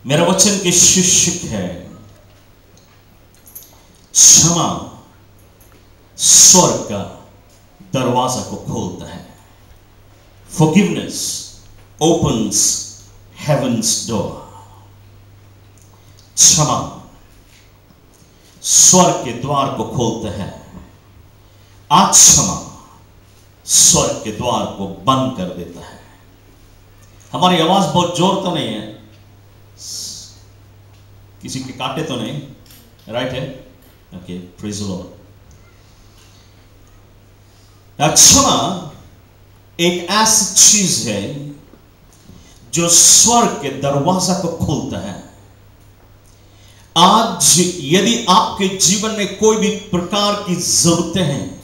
मेरा वचन के शीर्षक है क्षमा स्वर्ग का दरवाजा को खोलता है। Forgiveness opens heaven's door। क्षमा स्वर्ग के द्वार को खोलता है। आज क्षमा स्वर्ग के द्वार को बंद कर देता है। हमारी आवाज बहुत जोर तो नहीं है, किसी के काटे तो नहीं, राइट है? Okay, praise the Lord. क्षमा एक ऐसी चीज है जो स्वर्ग के दरवाजा को खोलता है। आज यदि आपके जीवन में कोई भी प्रकार की जरूरतें हैं,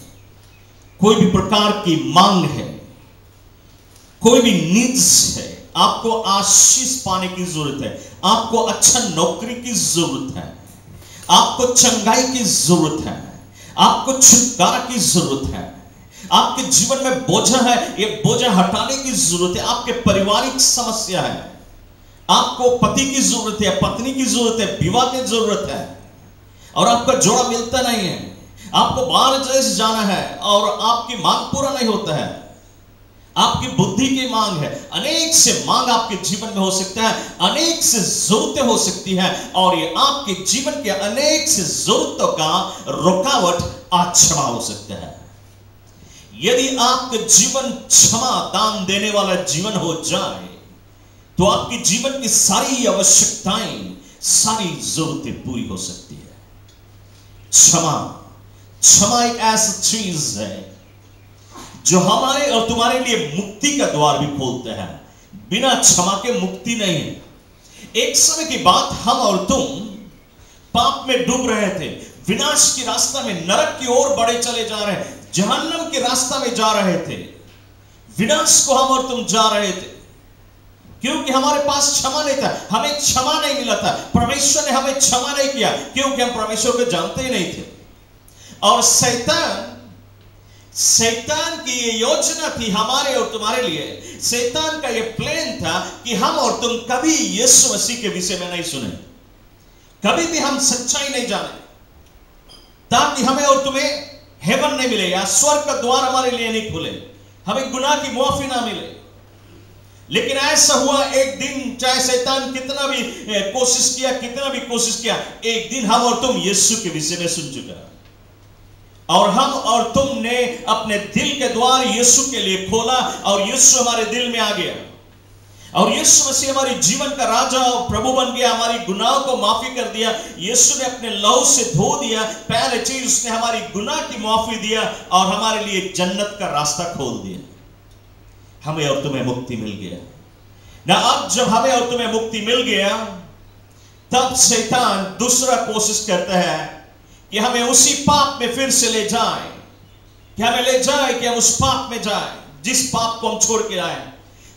कोई भी प्रकार की मांग है, कोई भी नीड्स है, आपको आशीष पाने की जरूरत है, आपको अच्छा नौकरी की जरूरत है, आपको चंगाई की जरूरत है, आपको छुटकारा की जरूरत है, आपके जीवन में बोझा है, ये बोझा हटाने की जरूरत है, आपके पारिवारिक समस्या है, आपको पति की जरूरत है, पत्नी की जरूरत है, विवाह की जरूरत है और आपका जोड़ा मिलता नहीं है, आपको बाहर देश जाना है और आपकी मांग पूरा नहीं होता है, आपकी बुद्धि की मांग है, अनेक से मांग आपके जीवन में हो सकता है, अनेक से जरूरतें हो सकती है और ये आपके जीवन के अनेक से जरूरतों का रुकावट आज क्षमा हो सकता है। यदि आपका जीवन क्षमा दान देने वाला जीवन हो जाए तो आपके जीवन की सारी आवश्यकताएं, सारी जरूरतें पूरी हो सकती है। क्षमा एक ऐसी चीज है जो हमारे और तुम्हारे लिए मुक्ति का द्वार भी खोलता है। बिना क्षमा के मुक्ति नहीं है। एक समय की बात, हम और तुम पाप में डूब रहे थे, विनाश की रास्ता में, नरक की ओर बढ़े चले जा रहे, जहन्नम के रास्ता में जा रहे थे, विनाश को हम और तुम जा रहे थे क्योंकि हमारे पास क्षमा नहीं था, हमें क्षमा नहीं मिला था, परमेश्वर ने हमें क्षमा नहीं किया क्योंकि हम परमेश्वर को जानते ही नहीं थे। और शैतान की ये योजना थी हमारे और तुम्हारे लिए, शैतान का ये प्लान था कि हम और तुम कभी यीशु मसीह के विषय में नहीं सुने, कभी भी हम सच्चाई नहीं जाने, ताकि हमें और तुम्हें हेवन नहीं मिले या स्वर्ग का द्वार हमारे लिए नहीं खुले, हमें गुनाह की मुआफी ना मिले। लेकिन ऐसा हुआ, एक दिन चाहे शैतान कितना भी कोशिश किया, एक दिन हम और तुम यीशु के विषय में सुन चुका और हम और तुमने अपने दिल के द्वार यीशु के लिए खोला और यीशु हमारे दिल में आ गया और यीशु मसीह हमारे जीवन का राजा और प्रभु बन गया, हमारी गुनाहों को माफी कर दिया। यीशु ने अपने लहू से धो दिया, पहले चीज उसने हमारी गुनाह की माफी दिया और हमारे लिए जन्नत का रास्ता खोल दिया। हमें और तुम्हें मुक्ति मिल गया ना। अब जब हमें और तुम्हें मुक्ति मिल गया, तब शैतान दूसरा कोशिश करता है कि हमें उसी पाप में फिर से ले जाए, कि हम उस पाप में जाए जिस पाप को हम छोड़ के आए।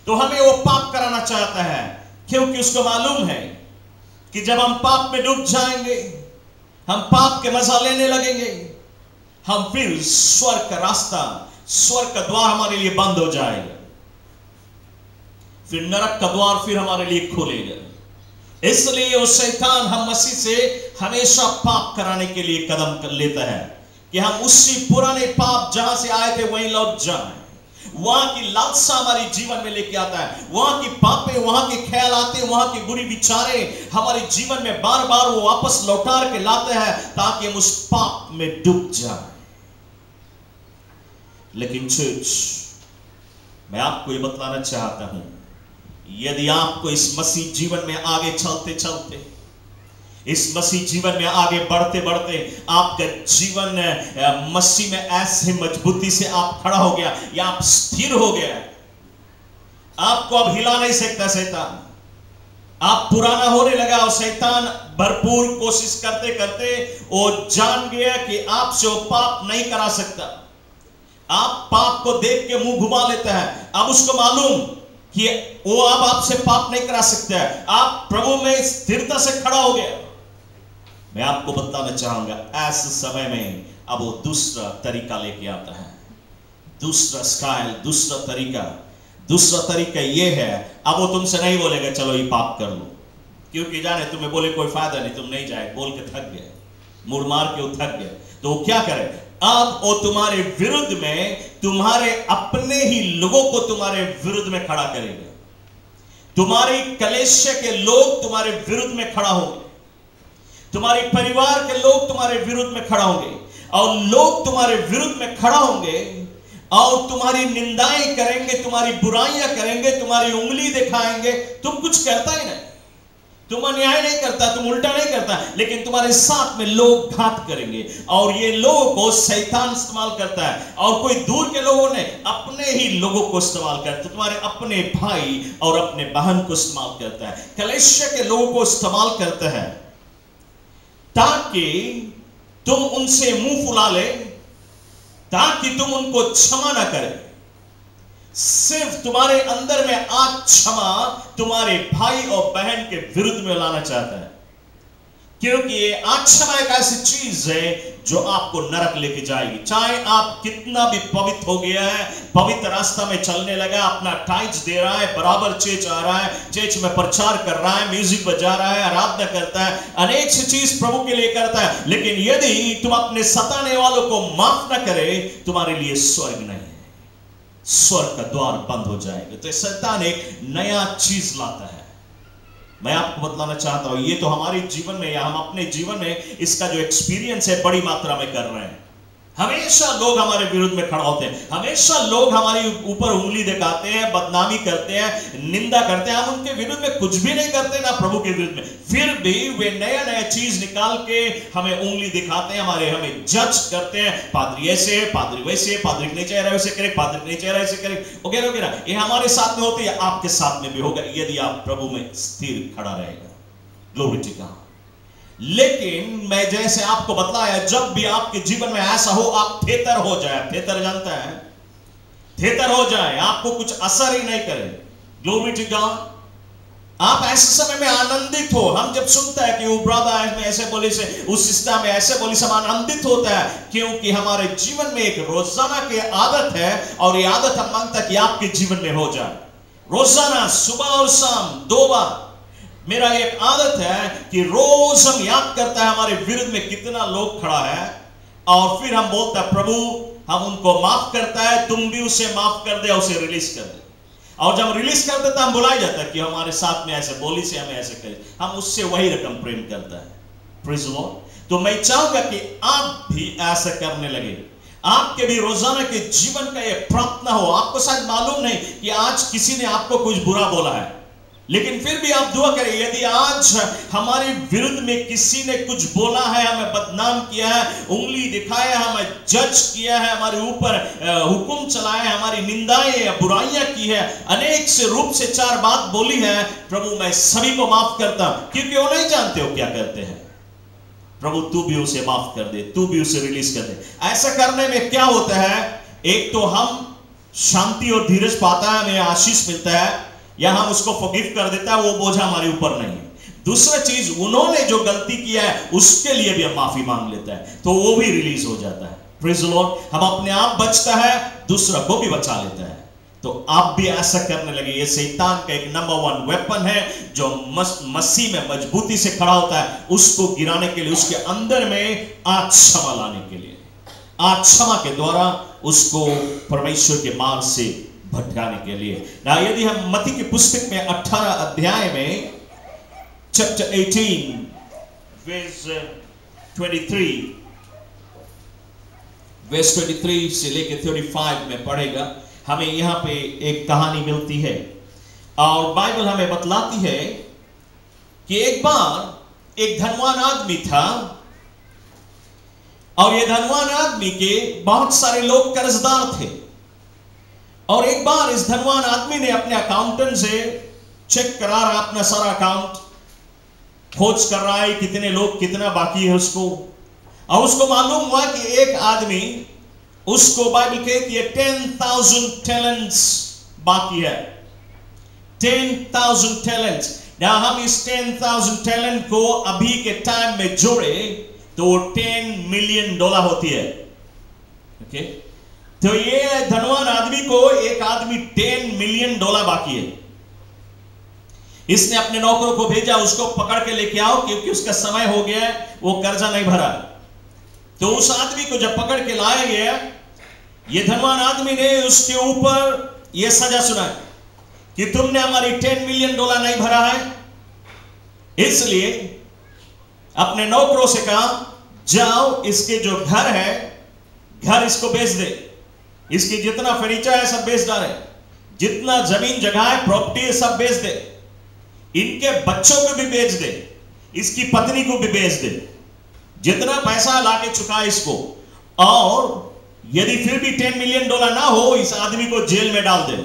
तो हमें वो पाप कराना चाहता है क्योंकि उसको मालूम है कि जब हम पाप में डूब जाएंगे, हम पाप के मजा लेने लगेंगे, हम फिर स्वर्ग का रास्ता, स्वर्ग का द्वार हमारे लिए बंद हो जाएगा, फिर नरक का द्वार फिर हमारे लिए खोलेगा। इसलिए वो शैतान हम मसीह से हमेशा पाप कराने के लिए कदम कर लेता है कि हम उसी पुराने पाप जहां से आए थे वहीं लौट जाएं। वहां की लालसा हमारे जीवन में लेके आता है, वहां की पापे, वहां के ख्याल आते, वहां की बुरी विचारे हमारे जीवन में बार बार वो वापस लौटा के लाते हैं ताकि हम उस पाप में डूब जाएं। लेकिन चर्च, मैं आपको ये बतलाना चाहता हूं, यदि आपको इस मसीह जीवन में आगे चलते चलते, इस मसीह जीवन में आगे बढ़ते बढ़ते आपका जीवन मसीह में ऐसे मजबूती से आप खड़ा हो गया या आप स्थिर हो गया, आपको अब हिला नहीं सकता शैतान, आप पुराना होने लगा और शैतान भरपूर कोशिश करते करते वो जान गया कि आपसे वो पाप नहीं करा सकता। आप पाप को देख के मुंह घुमा लेता है। अब उसको मालूम कि वो अब आपसे पाप नहीं करा सकता है, आप प्रभु में स्थिरता से खड़ा हो गया। मैं आपको बताना चाहूंगा, ऐसे समय में अब वो दूसरा तरीका लेके आता है, दूसरा स्टाइल, दूसरा तरीका ये है, अब वो तुमसे नहीं बोलेगा चलो ये पाप कर लो, क्योंकि जाने तुम्हें बोले कोई फायदा नहीं, तुम नहीं जाए, बोल के थक गए, मुड़ मार के वो थक गए, तो वो क्या करे, अब वो तुम्हारे विरुद्ध में, तुम्हारे अपने ही लोगों को तुम्हारे विरुद्ध में खड़ा करेगा। तुम्हारी कलेशा के लोग तुम्हारे विरुद्ध में खड़ा होंगे, तुम्हारे परिवार के लोग तुम्हारे विरुद्ध में खड़ा होंगे, और लोग तुम्हारे विरुद्ध में खड़ा होंगे और तुम्हारी निंदाएं करेंगे, तुम्हारी बुराइयां करेंगे, तुम्हारी उंगली दिखाएंगे। तुम कुछ करता ही नहीं, तुम अन्याय नहीं करता, तुम उल्टा नहीं करता, लेकिन तुम्हारे साथ में लोग घात करेंगे, और ये लोगों को शैतान इस्तेमाल करता है, और कोई दूर के लोगों ने अपने ही लोगों को इस्तेमाल करता है, तुम्हारे अपने भाई और अपने बहन को इस्तेमाल करता है, कलेशा के लोगों को इस्तेमाल करता है, ताकि तुम उनसे मुंह फुला ले, ताकि तुम उनको क्षमा ना करें। सिर्फ तुम्हारे अंदर में आज क्षमा तुम्हारे भाई और बहन के विरुद्ध में लाना चाहता है, क्योंकि ये क्षमा एक ऐसी चीज है जो आपको नरक लेके जाएगी। चाहे आप कितना भी पवित्र हो गया है, पवित्र रास्ता में चलने लगा, अपना टाइज दे रहा है, बराबर चर्च आ रहा है, चर्च में प्रचार कर रहा है, म्यूजिक बजा रहा है, आराधना करता है, अनेक सी चीज प्रभु के लिए करता है, लेकिन यदि तुम अपने सताने वालों को माफ न करे, तुम्हारे लिए स्वर्ग नहीं है, स्वर्ग का द्वार बंद हो जाएगा। तो शैतान एक नया चीज लाता है। मैं आपको बतलाना चाहता हूं, ये तो हमारे जीवन में या हम अपने जीवन में इसका जो एक्सपीरियंस है बड़ी मात्रा में कर रहे हैं। हमेशा लोग हमारे विरुद्ध में खड़ा होते हैं, हमेशा लोग हमारे ऊपर उंगली दिखाते हैं, बदनामी करते हैं, निंदा करते हैं। हम उनके विरुद्ध में कुछ भी नहीं करते ना प्रभु के विरुद्ध में, फिर भी वे नया नया चीज निकाल के हमें उंगली दिखाते हैं, हमें जज करते हैं, पादरी ऐसे, पादरी वैसे, पादरी नहीं चाह रहा वैसे करे, पादरी नहीं चाह रहा ऐसे करे, वगैरह वगैरह। ये हमारे साथ में होते हैं, आपके साथ में भी होगा यदि आप प्रभु में स्थिर खड़ा रहेगा। Glory to God. लेकिन मैं जैसे आपको बतलाया, जब भी आपके जीवन में ऐसा हो, आप थेतर हो जाए, थेतर जानता है, थेतर हो जाए, आपको कुछ असर ही नहीं करे। Glory to God. आप ऐसे समय में आनंदित हो। हम जब सुनते हैं कि वो ब्रदर में ऐसे बोली से, उस सिस्टम में ऐसे बोली से, हम आनंदित होता है, क्योंकि हमारे जीवन में एक रोजाना की आदत है, और ये आदत हम मांगते हैं कि आपके जीवन में हो जाए। रोजाना सुबह और शाम 2 बार मेरा एक आदत है कि रोज हम याद करता है हमारे विरुद्ध में कितना लोग खड़ा है, और फिर हम बोलते हैं प्रभु हम उनको माफ करता है, तुम भी उसे माफ कर दे, उसे रिलीज कर दे। और जब रिलीज कर देता हम बुलाया जाता है कि हमारे साथ में ऐसे बोली से हमें ऐसे करे, हम उससे वही रकम प्रेम करता है। Praise the Lord. तो मैं चाहूंगा कि आप भी ऐसा करने लगे, आपके भी रोजाना के जीवन का यह प्रार्थना हो। आपको शायद मालूम नहीं कि आज किसी ने आपको कुछ बुरा बोला है, लेकिन फिर भी आप दुआ करें, यदि आज हमारे विरुद्ध में किसी ने कुछ बोला है, हमें बदनाम किया है, उंगली दिखाया है, हमें जज किया है, हमारे ऊपर हुक्म चलाया है, हमारी निंदाएं या बुराइयां की है, अनेक से रूप से 4 बात बोली है, प्रभु मैं सभी को माफ करता हूं, क्योंकि वो नहीं जानते हो क्या करते हैं। प्रभु तू भी उसे माफ कर दे, तू भी उसे रिलीज कर दे। ऐसा करने में क्या होता है, एक तो हम शांति और धीरज पाता है, हमें आशीष मिलता है, या हम उसको फॉरगिव कर देता है, वो बोझा हमारे ऊपर नहीं है। दूसरा चीज, उन्होंने जो गलती किया है उसके लिए भी हम माफी मांग लेता है, तो वो भी रिलीज हो जाता है। Praise the Lord. हम अपने आप बचता है, दूसरा को भी बचा लेता है। तो आप भी ऐसा करने लगे। ये शैतान का एक नंबर 1 वेपन है, जो मसीह में मजबूती से खड़ा होता है, उसको गिराने के लिए, उसके अंदर में क्षमा लाने के लिए, क्षमा के द्वारा उसको परमेश्वर के मार्ग से भटकाने के लिए। ना यदि हम मत्ती की पुस्तक में 18 अध्याय में चैप्टर 18 वर्स 23 से लेकर 35 में पढ़ेगा, हमें यहां पे एक कहानी मिलती है, और बाइबल हमें बतलाती है कि एक बार एक धनवान आदमी था, और ये धनवान आदमी के बहुत सारे लोग कर्जदार थे। और एक बार इस धनवान आदमी ने अपने अकाउंटेंट से चेक करा रहा, अपना सारा अकाउंट खोज कर रहा है, कितने लोग कितना बाकी है उसको, और उसको मालूम हुआ कि एक आदमी, उसको बाइबल कहती है 10,000 टैलेंट्स बाकी है। 10,000 टैलेंट्स। ना हम इस 10,000 टैलेंट को अभी के टाइम में जोड़े तो $10 मिलियन होती है। ओके, तो ये धनवान आदमी को, एक आदमी $10 मिलियन बाकी है। इसने अपने नौकरों को भेजा, उसको पकड़ के लेके आओ क्योंकि उसका समय हो गया है, वो कर्जा नहीं भरा। तो उस आदमी को जब पकड़ के लाया गया, ये धनवान आदमी ने उसके ऊपर यह सजा सुनाई कि तुमने हमारी $10 मिलियन नहीं भरा है, इसलिए अपने नौकरों से कहा जाओ इसके जो घर है, घर इसको बेच दे, इसकी जितना फर्नीचर है सब बेच डाले, जितना जमीन जगह है प्रॉपर्टी है सब बेच दे, इनके बच्चों को भी बेच दे, इसकी पत्नी को भी बेच दे, जितना पैसा लाके चुका इसको, और यदि फिर भी $10 मिलियन ना हो, इस आदमी को जेल में डाल दे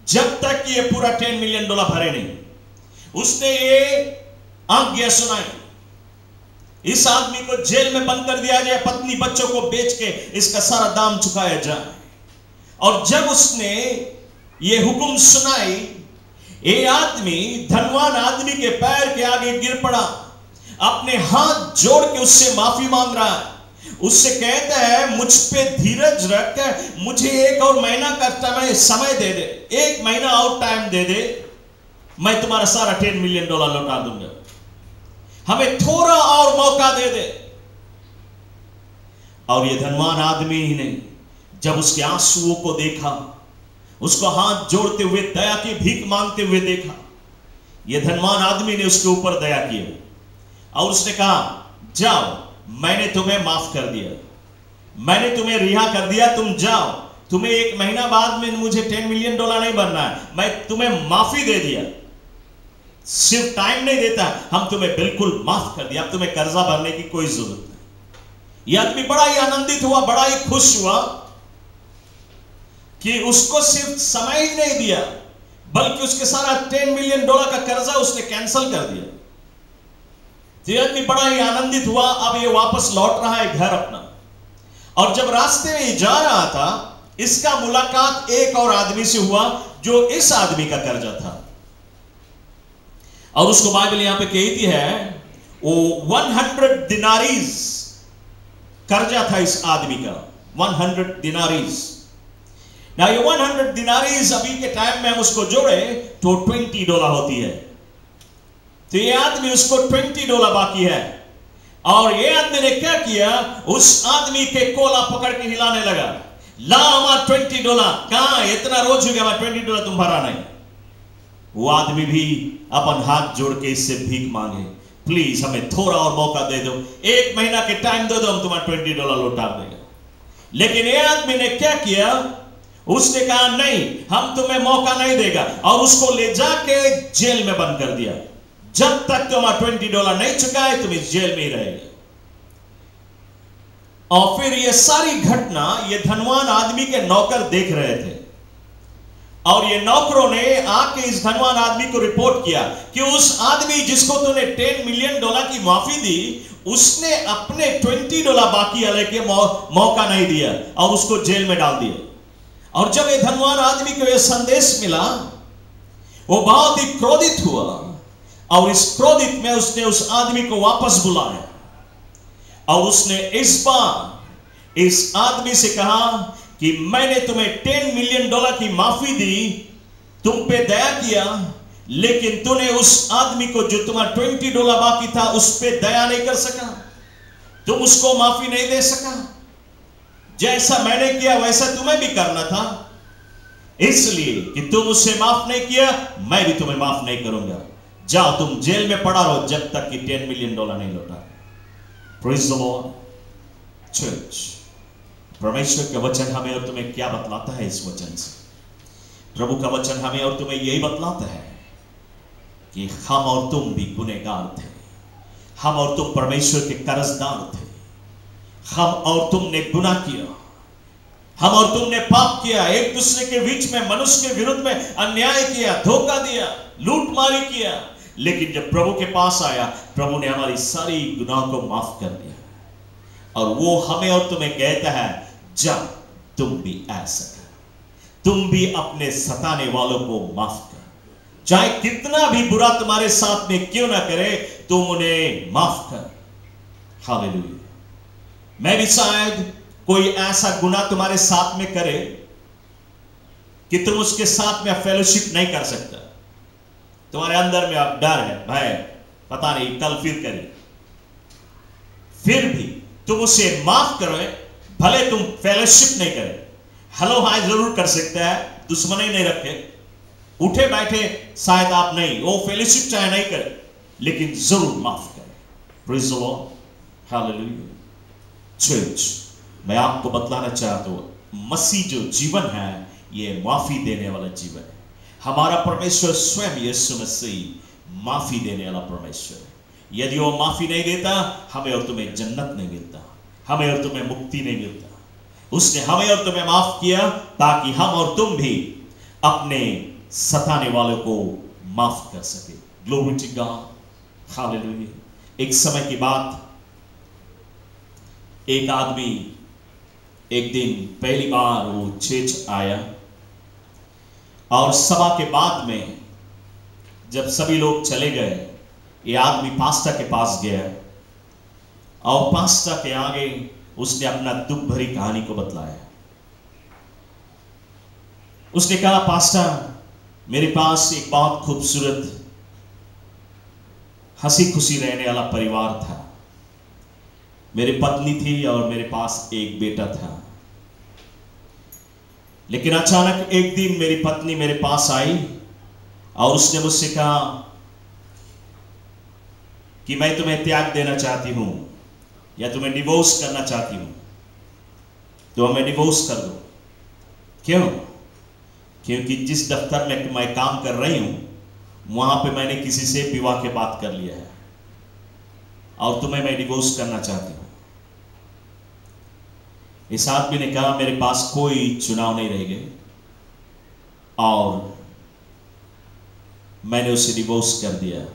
जब तक कि ये पूरा $10 मिलियन भरे नहीं। उसने ये आज्ञा सुनाई, इस आदमी को जेल में बंद कर दिया जाए, पत्नी बच्चों को बेच के इसका सारा दाम चुकाया जाए। और जब उसने ये हुक्म सुनाई, ये आदमी धनवान आदमी के पैर के आगे गिर पड़ा, अपने हाथ जोड़ के उससे माफी मांग रहा है, उससे कहता है मुझ पे धीरज रख, मुझे 1 और महीना का समय दे दे, 1 महीना और टाइम दे दे, मैं तुम्हारा सारा $10 मिलियन लौटा दूंगा, हमें थोड़ा और मौका दे दे। और ये धनवान आदमी ही ने जब उसके आंसुओं को देखा, उसको हाथ जोड़ते हुए दया की भीख मांगते हुए देखा, ये धनवान आदमी ने उसके ऊपर दया किया और उसने कहा जाओ, मैंने तुम्हें माफ कर दिया, मैंने तुम्हें रिहा कर दिया, तुम जाओ, तुम्हें 1 महीना बाद में मुझे $10 मिलियन नहीं बनना है, मैं तुम्हें माफी दे दिया, सिर्फ टाइम नहीं देता, हम तुम्हें बिल्कुल माफ कर दिया, अब तुम्हें कर्जा भरने की कोई जरूरत नहीं। यह आदमी बड़ा ही आनंदित हुआ, बड़ा ही खुश हुआ कि उसको सिर्फ समय ही नहीं दिया, बल्कि उसके सारा $10 मिलियन का कर्जा उसने कैंसिल कर दिया। तो यह आदमी बड़ा ही आनंदित हुआ। अब ये वापस लौट रहा है घर अपना, और जब रास्ते में जा रहा था, इसका मुलाकात एक और आदमी से हुआ जो इस आदमी का कर्जा था, और उसको बाइबल यहां पे कहती है वो 100 दिनारीज कर्जा था इस आदमी का, 100 दिनारीज। ना ये 100 दिनारीज अभी के टाइम में हम उसको जोड़े तो $20 होती है। तो ये आदमी उसको $20 बाकी है, और ये आदमी ने क्या किया, उस आदमी के कोला पकड़ के हिलाने लगा, ला हमारा $20, कहां इतना रोज हो गया, हमारा $20 तुम भरा नहीं। वो आदमी भी अपन हाथ जोड़ के इससे भीख मांगे, प्लीज हमें थोड़ा और मौका दे दो, 1 महीना के टाइम दे दो, हम तुम्हारा $20 लौटा देंगे। लेकिन ये आदमी ने क्या किया, उसने कहा नहीं, हम तुम्हें मौका नहीं देगा, और उसको ले जाके जेल में बंद कर दिया, जब तक तुम्हारा $20 नहीं चुका है तुम इस जेल में ही रहेगा। और फिर ये सारी घटना ये धनवान आदमी के नौकर देख रहे थे, और ये नौकरों ने आके इस धनवान आदमी को रिपोर्ट किया कि उस आदमी जिसको तूने $10 मिलियन की माफी दी, उसने अपने $20 बाकी वाले के मौका नहीं दिया और उसको जेल में डाल दिया। और जब ये धनवान आदमी को यह संदेश मिला, वो बहुत ही क्रोधित हुआ, और इस क्रोधित में उसने उस आदमी को वापस बुलाया, और उसने इस बार इस आदमी से कहा कि मैंने तुम्हें $10 मिलियन की माफी दी, तुम पे दया किया, लेकिन तूने उस आदमी को जो तुम्हारा $20 बाकी था उस पे दया नहीं कर सका, तुम उसको माफी नहीं दे सका। जैसा मैंने किया वैसा तुम्हें भी करना था, इसलिए कि तुम उससे माफ नहीं किया, मैं भी तुम्हें माफ नहीं करूंगा, जाओ तुम जेल में पड़ा रहो जब तक कि $10 मिलियन नहीं लौटा। Praise the Lord church. परमेश्वर का वचन हमें और तुम्हें क्या बतलाता है? इस वचन से प्रभु का वचन हमें और तुम्हें यही बतलाता है कि हम और तुम भी गुनहगार थे, हम और तुम परमेश्वर के कर्जदार थे, हम और तुमने गुनाह किया, हम और तुमने पाप किया, एक दूसरे के बीच में मनुष्य के विरुद्ध में अन्याय किया, धोखा दिया, लूटमारी किया। लेकिन जब प्रभु के पास आया, प्रभु ने हमारी सारी गुनाह को माफ कर दिया, और वो हमें और तुम्हें कहता है जा तुम भी ऐसा कर, तुम भी अपने सताने वालों को माफ कर, चाहे कितना भी बुरा तुम्हारे साथ में क्यों ना करे, तुम उन्हें माफ कर। हालेलुया। मैं भी शायद कोई ऐसा गुनाह तुम्हारे साथ में करे कि तुम उसके साथ में फेलोशिप नहीं कर सकता, तुम्हारे अंदर में अब डर है, भय, पता नहीं कल फिर करें, फिर भी तुम उसे माफ करो, भले तुम फेलोशिप नहीं करे, हेलो हाय जरूर कर सकता है, दुश्मनी नहीं रखे, उठे बैठे शायद आप नहीं, वो फेलोशिप चाहे नहीं करे, लेकिन जरूर माफ करें। Praise the Lord, hallelujah. Church, मैं आपको बतलाना चाहता हूं, मसीह जो जीवन है ये माफी देने वाला जीवन है। हमारा परमेश्वर स्वयं यीशु मसीह माफी देने वाला परमेश्वर है। यदि वो माफी नहीं देता, हमें और तुम्हें जन्नत नहीं मिलता, हमें और तुम्हें मुक्ति नहीं मिलता। उसने हमें और तुम्हें माफ किया ताकि हम और तुम भी अपने सताने वालों को माफ कर सके। Glory to God, hallelujah. एक समय की बात, एक आदमी एक दिन पहली बार वो चर्च आया और सभा के बाद में जब सभी लोग चले गए, ये आदमी पास्टर के पास गया और पास्टर के आगे उसने अपना दुख भरी कहानी को बतलाया। उसने कहा, पास्टर, मेरे पास एक बहुत खूबसूरत हंसी खुशी रहने वाला परिवार था, मेरी पत्नी थी और मेरे पास एक बेटा था, लेकिन अचानक एक दिन मेरी पत्नी मेरे पास आई और उसने मुझसे कहा कि मैं तुम्हें त्याग देना चाहती हूं या तुम्हें डिवोर्स करना चाहती हूं, तो हमें डिवोर्स कर दो। क्यों? क्योंकि जिस दफ्तर में मैं काम कर रही हूं वहां पे मैंने किसी से विवाह के बात कर लिया है और तुम्हें मैं डिवोर्स करना चाहती हूं। इस आदमी ने कहा, मेरे पास कोई चुनाव नहीं रह गए और मैंने उसे डिवोर्स कर दिया।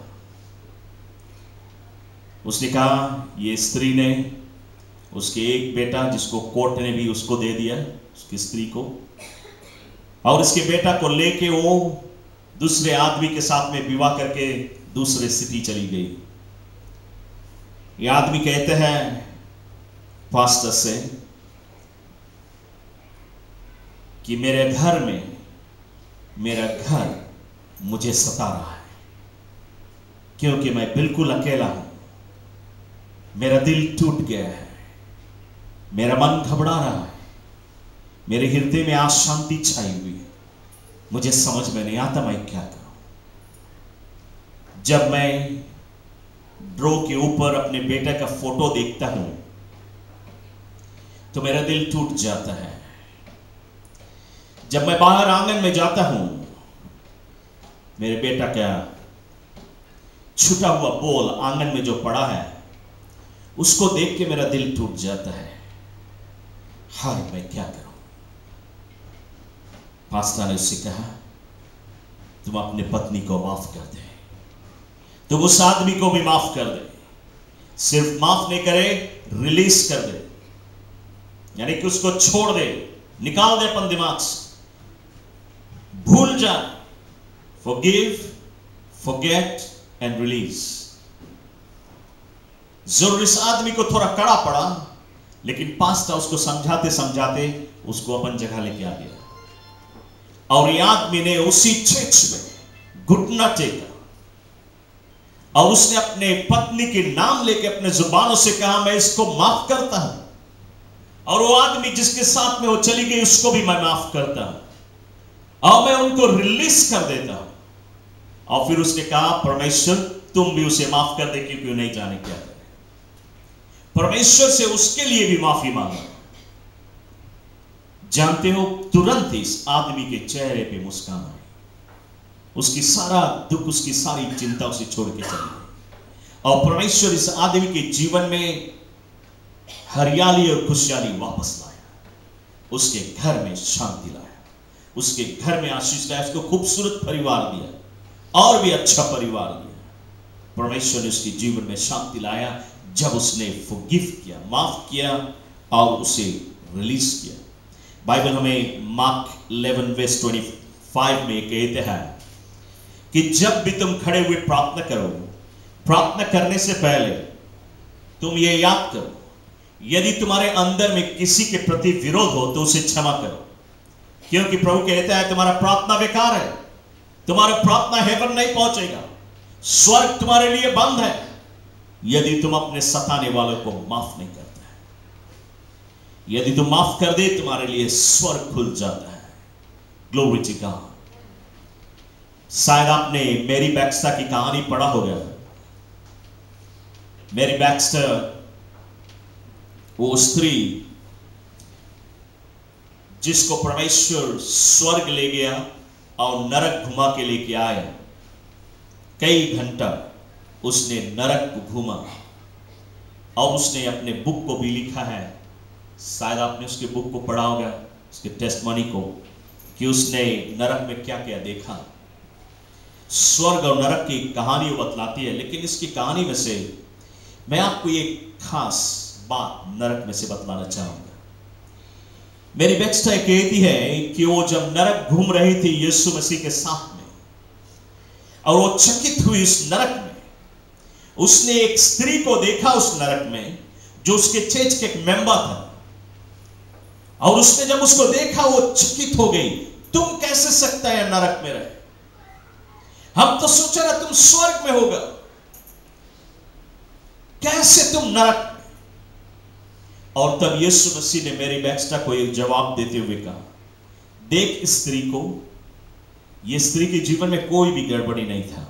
उसने कहा, ये स्त्री ने उसके एक बेटा जिसको कोर्ट ने भी उसको दे दिया, उसकी स्त्री को, और उसके बेटा को लेके वो दूसरे आदमी के साथ में विवाह करके दूसरे सिटी चली गई। ये आदमी कहते हैं पास्टर से कि मेरे घर में मेरा घर मुझे सता रहा है क्योंकि मैं बिल्कुल अकेला हूं, मेरा दिल टूट गया है, मेरा मन घबरा रहा है, मेरे हृदय में अशांति छाई हुई है, मुझे समझ में नहीं आता मैं क्या करूं। जब मैं ड्रॉ के ऊपर अपने बेटे का फोटो देखता हूं तो मेरा दिल टूट जाता है। जब मैं बाहर आंगन में जाता हूं, मेरे बेटा का छूटा हुआ बॉल आंगन में जो पड़ा है उसको देख के मेरा दिल टूट जाता है। हाय, मैं क्या करूं। पास्टर ने उससे कहा, तुम अपने पत्नी को माफ कर दे, तुम उस आदमी को भी माफ कर दे, सिर्फ माफ नहीं करे, रिलीज कर दे, यानी कि उसको छोड़ दे, निकाल दे अपन दिमाग से, भूल जा। Forgive, forget and release। जरूर इस आदमी को थोड़ा कड़ा पड़ा, लेकिन पास्टर उसको समझाते समझाते उसको अपन जगह लेके आ गया और ये आदमी ने उसी चर्च में घुटना टेका और उसने अपने पत्नी के नाम लेके अपने जुबानों से कहा, मैं इसको माफ करता हूं, और वो आदमी जिसके साथ में वो चली गई उसको भी मैं माफ करता हूं और मैं उनको रिलीज कर देता हूं। और फिर उसने कहा, परमेश्वर तुम भी उसे माफ कर दे क्योंकि वो नहीं जाने क्या करे। परमेश्वर से उसके लिए भी माफी मांगा। जानते हो, तुरंत इस आदमी के चेहरे पे मुस्कान आई, उसकी सारा दुख, उसकी सारी चिंता उसे छोड़ के चली गई और परमेश्वर इस आदमी के जीवन में हरियाली और खुशहाली वापस लाया, उसके घर में शांति लाया, उसके घर में आशीष लाया, उसको खूबसूरत परिवार दिया और भी अच्छा परिवार दिया। परमेश्वर ने उसके जीवन में शांति लाया जब उसने फॉरगिव किया, माफ किया और उसे रिलीज किया। बाइबल हमें मार्क 11:25 में कहते हैं कि जब भी तुम खड़े हुए प्रार्थना करो, प्रार्थना करने से पहले तुम ये याद करो, यदि तुम्हारे अंदर में किसी के प्रति विरोध हो तो उसे क्षमा करो, क्योंकि प्रभु कहता है तुम्हारा प्रार्थना बेकार है। तुम्हारा प्रार्थना हेवन नहीं पहुंचेगा। स्वर्ग तुम्हारे लिए बंद है यदि तुम अपने सताने वालों को माफ नहीं करते हैं। यदि तुम माफ कर दे तुम्हारे लिए स्वर्ग खुल जाता है। Glory to God. शायद आपने मैरी बैक्स्टर की कहानी पढ़ा होगा। मैरी बैक्स्टर वो स्त्री जिसको परमेश्वर स्वर्ग ले गया और नरक घुमा के लेके आया। कई घंटा उसने नरक को घूमा और उसने अपने बुक को भी लिखा है। शायद आपने उसके बुक को पढ़ा होगा, उसके टेस्टमनी को, कि उसने नरक में क्या क्या देखा। स्वर्ग और नरक की कहानी बतलाती है, लेकिन इसकी कहानी में से मैं आपको एक खास बात नरक में से बतलाना चाहूंगा। मेरी बैक्स्टर कहती है कि वो जब नरक घूम रही थी यीशु मसीह के साथ में, और वो चकित हुई उस नरक में, उसने एक स्त्री को देखा उस नरक में जो उसके चर्च के एक मेंबर था, और उसने जब उसको देखा वो चकित हो गई। तुम कैसे सकता है नरक में रहे? हम तो सोचा ना तुम स्वर्ग में होगा, कैसे तुम नरक में? और तब यीशु मसीह ने मेरी बैक्स्टर को एक जवाब देते हुए कहा, देख इस स्त्री को, ये स्त्री के जीवन में कोई भी गड़बड़ी नहीं था।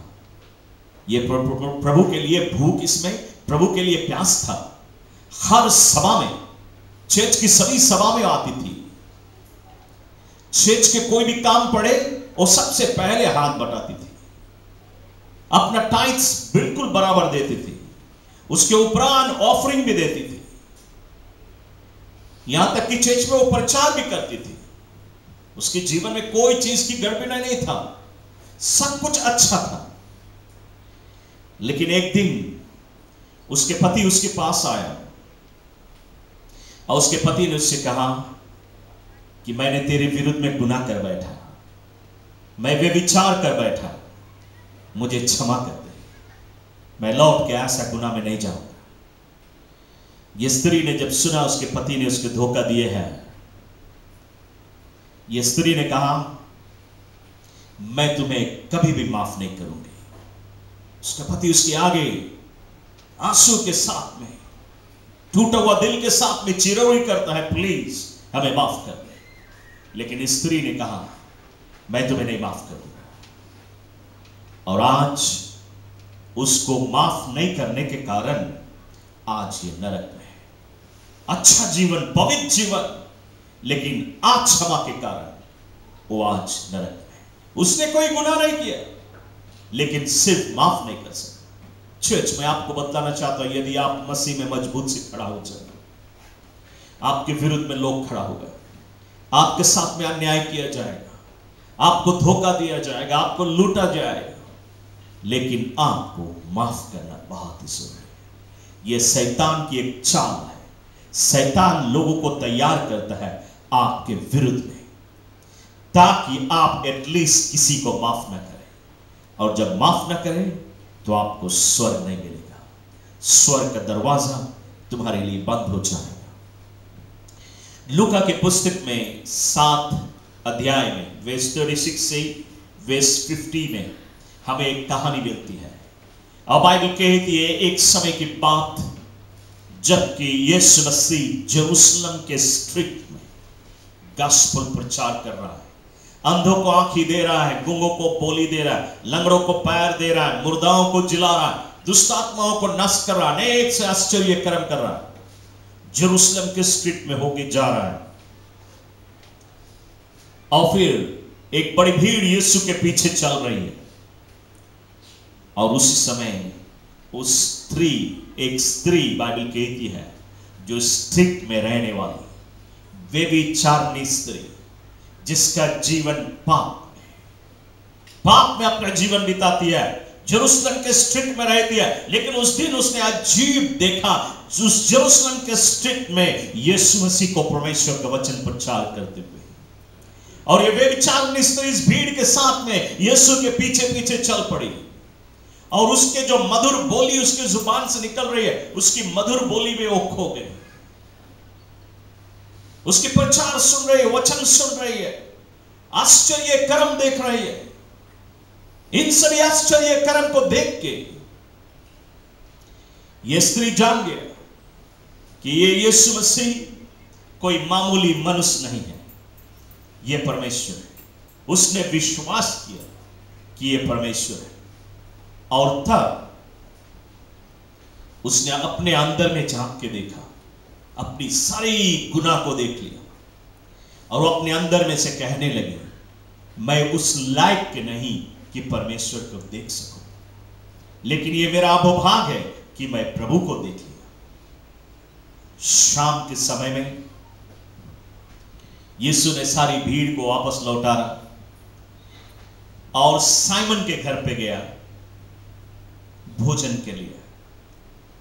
ये प्रभु के लिए भूख, इसमें प्रभु के लिए प्यास था। हर सभा में, चर्च की सभी सभा में आती थी। चर्च के कोई भी काम पड़े वो सबसे पहले हाथ बटाती थी, अपना टाइट्स बिल्कुल बराबर देती थी, उसके उपरांत ऑफरिंग भी देती थी। यहां तक कि चर्च में वो प्रचार भी करती थी। उसके जीवन में कोई चीज की गड़बड़ी नहीं था, सब कुछ अच्छा था। लेकिन एक दिन उसके पति उसके पास आया और उसके पति ने उससे कहा कि मैंने तेरे विरुद्ध में गुनाह कर बैठा, मैं व्यभिचार कर बैठा, मुझे क्षमा कर दे, मैं लौट के ऐसा गुनाह में नहीं जाऊंगा। ये स्त्री ने जब सुना उसके पति ने उसके धोखा दिए हैं, ये स्त्री ने कहा मैं तुम्हें कभी भी माफ नहीं करूंगी। उसका पति उसके आगे आंसू के साथ में, टूटा हुआ दिल के साथ में चिरौरी करता है, प्लीज हमें माफ कर दे। लेकिन इस स्त्री ने कहा मैं तुम्हें नहीं माफ करूंगा। और आज उसको माफ नहीं करने के कारण आज ये नरक में है। अच्छा जीवन, पवित्र जीवन, लेकिन अक्षमा के कारण वो आज नरक में। उसने कोई गुनाह नहीं किया, लेकिन सिर्फ माफ नहीं कर सकता। चर्च में आपको बताना चाहता हूं, यदि आप मसीह में मजबूत से खड़ा हो जाए, आपके विरुद्ध में लोग खड़ा होगा, आपके साथ में अन्याय किया जाएगा, आपको धोखा दिया जाएगा, आपको लूटा जाएगा, लेकिन आपको माफ करना बहुत ही जरूरी है। यह शैतान की एक चाल है। शैतान लोगों को तैयार करता है आपके विरुद्ध में, ताकि आप एटलीस्ट किसी को माफ न करें। और जब माफ न करें तो आपको स्वर्ग नहीं मिलेगा, स्वर्ग का दरवाजा तुम्हारे लिए बंद हो जाएगा। लूका के पुस्तक में 7 अध्याय में वर्स 36 से वर्स 50 में हमें एक कहानी मिलती है। और बाइबल कहती है एक समय की बात, जबकि यीशु मसीह जेरूशलम के स्ट्रीट में गॉस्पेल प्रचार कर रहा है, अंधों को आंखें दे रहा है, गूंगों को बोली दे रहा है, लंगड़ों को पैर दे रहा है, मुर्दाओं को जिला रहा है, दुष्ट आत्माओं को नष्ट कर रहा है, अनेक से आश्चर्य कर्म कर रहा है। जेरूशलम के स्ट्रीट में होके जा रहा है, और फिर एक बड़ी भीड़ यीशु के पीछे चल रही है। और उसी समय उस एक स्त्री बाइबल कहती है जो स्ट्रीट में रहने वाली, वे भी चारनी स्त्री, जिसका जीवन पाप में अपना जीवन बिताती है, जेरूशलम के स्ट्रीट में रहती है। लेकिन उस दिन उसने अजीब देखा, उस जेरूशलम के स्ट्रीट में यीशु मसीह को परमेश्वर का वचन प्रचार करते हुए, और ये व्यभिचारिणी स्त्री इस भीड़ के साथ में यीशु के पीछे पीछे चल पड़ी। और उसके जो मधुर बोली उसके जुबान से निकल रही है, उसकी मधुर बोली में वो खो गए। उसकी प्रचार सुन रही है, वचन सुन रही है, आश्चर्य कर्म देख रही है। इन सभी आश्चर्य कर्म को देख के यह स्त्री जान गया कि ये यीशु मसीह कोई मामूली मनुष्य नहीं है, यह परमेश्वर है। उसने विश्वास किया कि यह परमेश्वर है, और तब उसने अपने अंदर में झांक के देखा, अपनी सारी गुनाह को देख लिया, और वो अपने अंदर में से कहने लगे, मैं उस लायक के नहीं कि परमेश्वर को देख सकूं, लेकिन ये मेरा अहोभाग्य है कि मैं प्रभु को देख लिया। शाम के समय में यीशु ने सारी भीड़ को वापस लौटाया और साइमन के घर पे गया भोजन के लिए।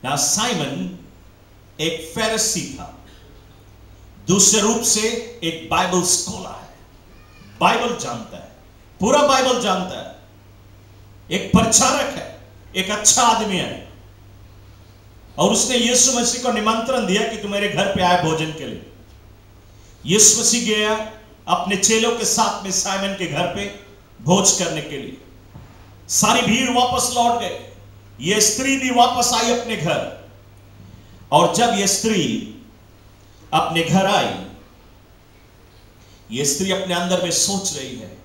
ना साइमन एक फरीसी था, दूसरे रूप से एक बाइबल स्कॉलर है, बाइबल जानता है, पूरा बाइबल जानता है, एक प्रचारक है, एक अच्छा आदमी है। और उसने यीशु मसीह को निमंत्रण दिया कि तू मेरे घर पे आए भोजन के लिए। यीशु मसीह गया अपने चेलों के साथ में साइमन के घर पे भोज करने के लिए। सारी भीड़ वापस लौट गए, यह स्त्री भी वापस आई अपने घर। और जब यह स्त्री अपने घर आई, यह स्त्री अपने अंदर में सोच रही है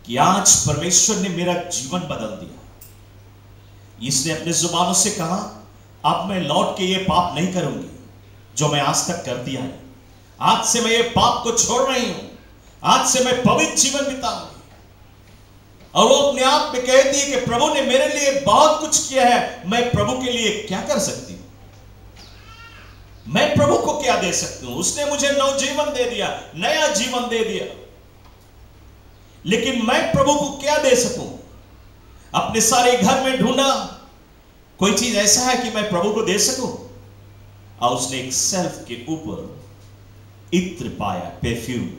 कि आज परमेश्वर ने मेरा जीवन बदल दिया। इसने अपने जुबानों से कहा, अब मैं लौट के ये पाप नहीं करूंगी जो मैं आज तक कर दिया है। आज से मैं ये पाप को छोड़ रही हूं, आज से मैं पवित्र जीवन बिताऊंगी। और वो अपने आप में कहती है कि प्रभु ने मेरे लिए बहुत कुछ किया है, मैं प्रभु के लिए क्या कर सकती हूं, मैं प्रभु को क्या दे सकती हूं। उसने मुझे नवजीवन दे दिया, नया जीवन दे दिया, लेकिन मैं प्रभु को क्या दे सकूं। अपने सारे घर में ढूंढा, कोई चीज ऐसा है कि मैं प्रभु को दे सकूं। और उसने एक शेल्फ के ऊपर इत्र पाया, परफ्यूम।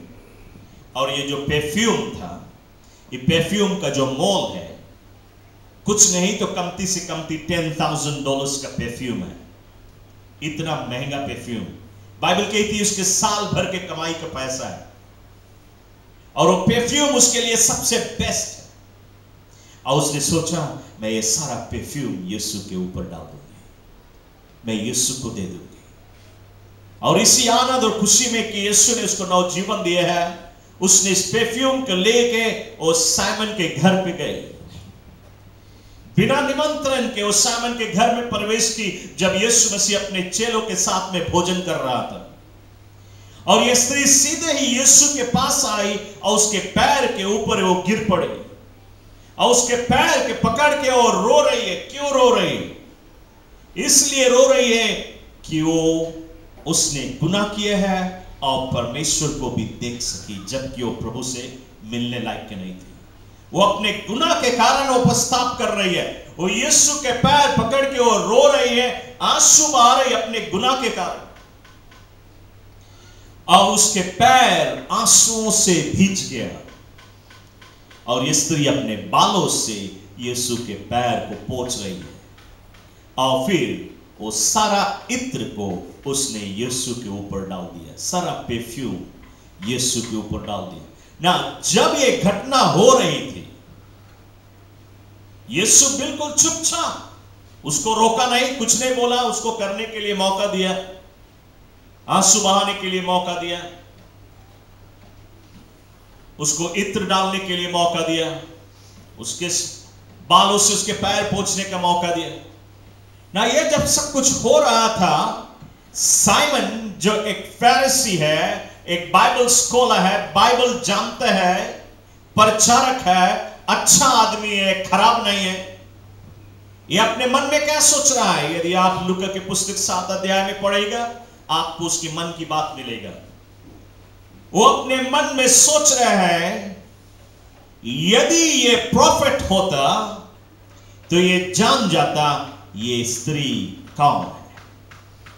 और ये जो परफ्यूम था, ये परफ्यूम का जो मोल है कुछ नहीं तो कमती से कमती $10,000 का परफ्यूम है। इतना महंगा परफ्यूम, बाइबल कहती है उसके साल भर के कमाई का पैसा है। और वो परफ्यूम उसके लिए सबसे बेस्ट है। और उसने सोचा, मैं ये सारा परफ्यूम यीशु के ऊपर डाल दूंगी, मैं यीशु को दे दूंगी। और इसी आनंद और खुशी में कि यीशु ने उसको नवजीवन दिया है, उसने इस परफ्यूम को लेके वो साइमन के घर पे गए। बिना निमंत्रण के वो साइमन के घर में प्रवेश की, जब यीशु मसीह अपने चेलों के साथ में भोजन कर रहा था। और यह स्त्री सीधे ही यीशु के पास आई और उसके पैर के ऊपर वो गिर पड़ी और उसके पैर के पकड़ के वो रो रही है। क्यों रो रही है? इसलिए रो रही है कि उसने गुनाह किया है और परमेश्वर को भी देख सकी, जबकि वो प्रभु से मिलने लायक नहीं थी। वो अपने गुनाह के कारण वो पछतावा कर रही है। वो यीशु के पैर पकड़ के वो रो रही है, आंसू बहा रही है अपने गुनाह के कारण। और उसके पैर आंसुओं से भीज गया और ये स्त्री अपने बालों से यीशु के पैर को पोंछ रही है। और फिर वो सारा इत्र को उसने यीशु के ऊपर डाल दिया, सारा परफ्यूम यीशु के ऊपर डाल दिया ना। जब ये घटना हो रही थी, यीशु बिल्कुल चुपचाप, उसको रोका नहीं, कुछ नहीं बोला, उसको करने के लिए मौका दिया, आंसू बहाने के लिए मौका दिया, उसको इत्र डालने के लिए मौका दिया, उसके बालों से उसके पैर पोंछने का मौका दिया ना। ये जब सब कुछ हो रहा था, साइमन जो एक फरीसी है, एक बाइबल स्कॉलर है, बाइबल जानता है, प्रचारक है, अच्छा आदमी है, खराब नहीं है, ये अपने मन में क्या सोच रहा है? यदि आप लूका की पुस्तक 7 अध्याय में पढ़ेगा, आपको उसकी मन की बात मिलेगा। वो अपने मन में सोच रहा है, यदि ये प्रॉफिट होता तो ये जान जाता ये स्त्री कौन है।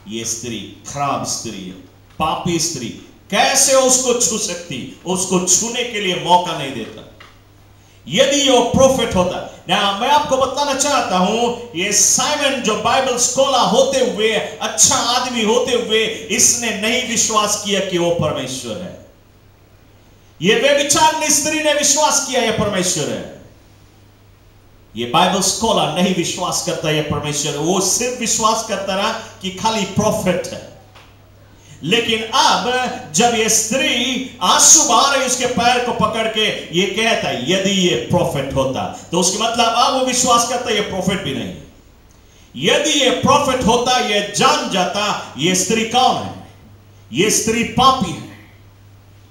ये स्त्री खराब स्त्री है, पापी स्त्री, कैसे उसको छू सकती? उसको छूने के लिए मौका नहीं देता। यदि वो प्रॉफिट होता ना, मैं आपको बताना चाहता हूं, ये साइमन जो बाइबल स्कॉलर होते हुए, अच्छा आदमी होते हुए, इसने नहीं विश्वास किया कि वो परमेश्वर है। ये व्यभिचारिणी स्त्री ने विश्वास किया ये परमेश्वर है। ये बाइबल स्कॉलर नहीं विश्वास करता ये परमेश्वर, वो सिर्फ विश्वास करता रहा कि खाली प्रॉफिट है। लेकिन अब जब ये स्त्री आंसू बहा रही उसके पैर को पकड़ के ये कहता है यदि ये प्रॉफिट होता, तो उसके मतलब अब वो विश्वास करता ये प्रॉफिट भी नहीं। यदि ये प्रॉफिट होता, ये जान जाता ये स्त्री कौन है, ये स्त्री पापी है,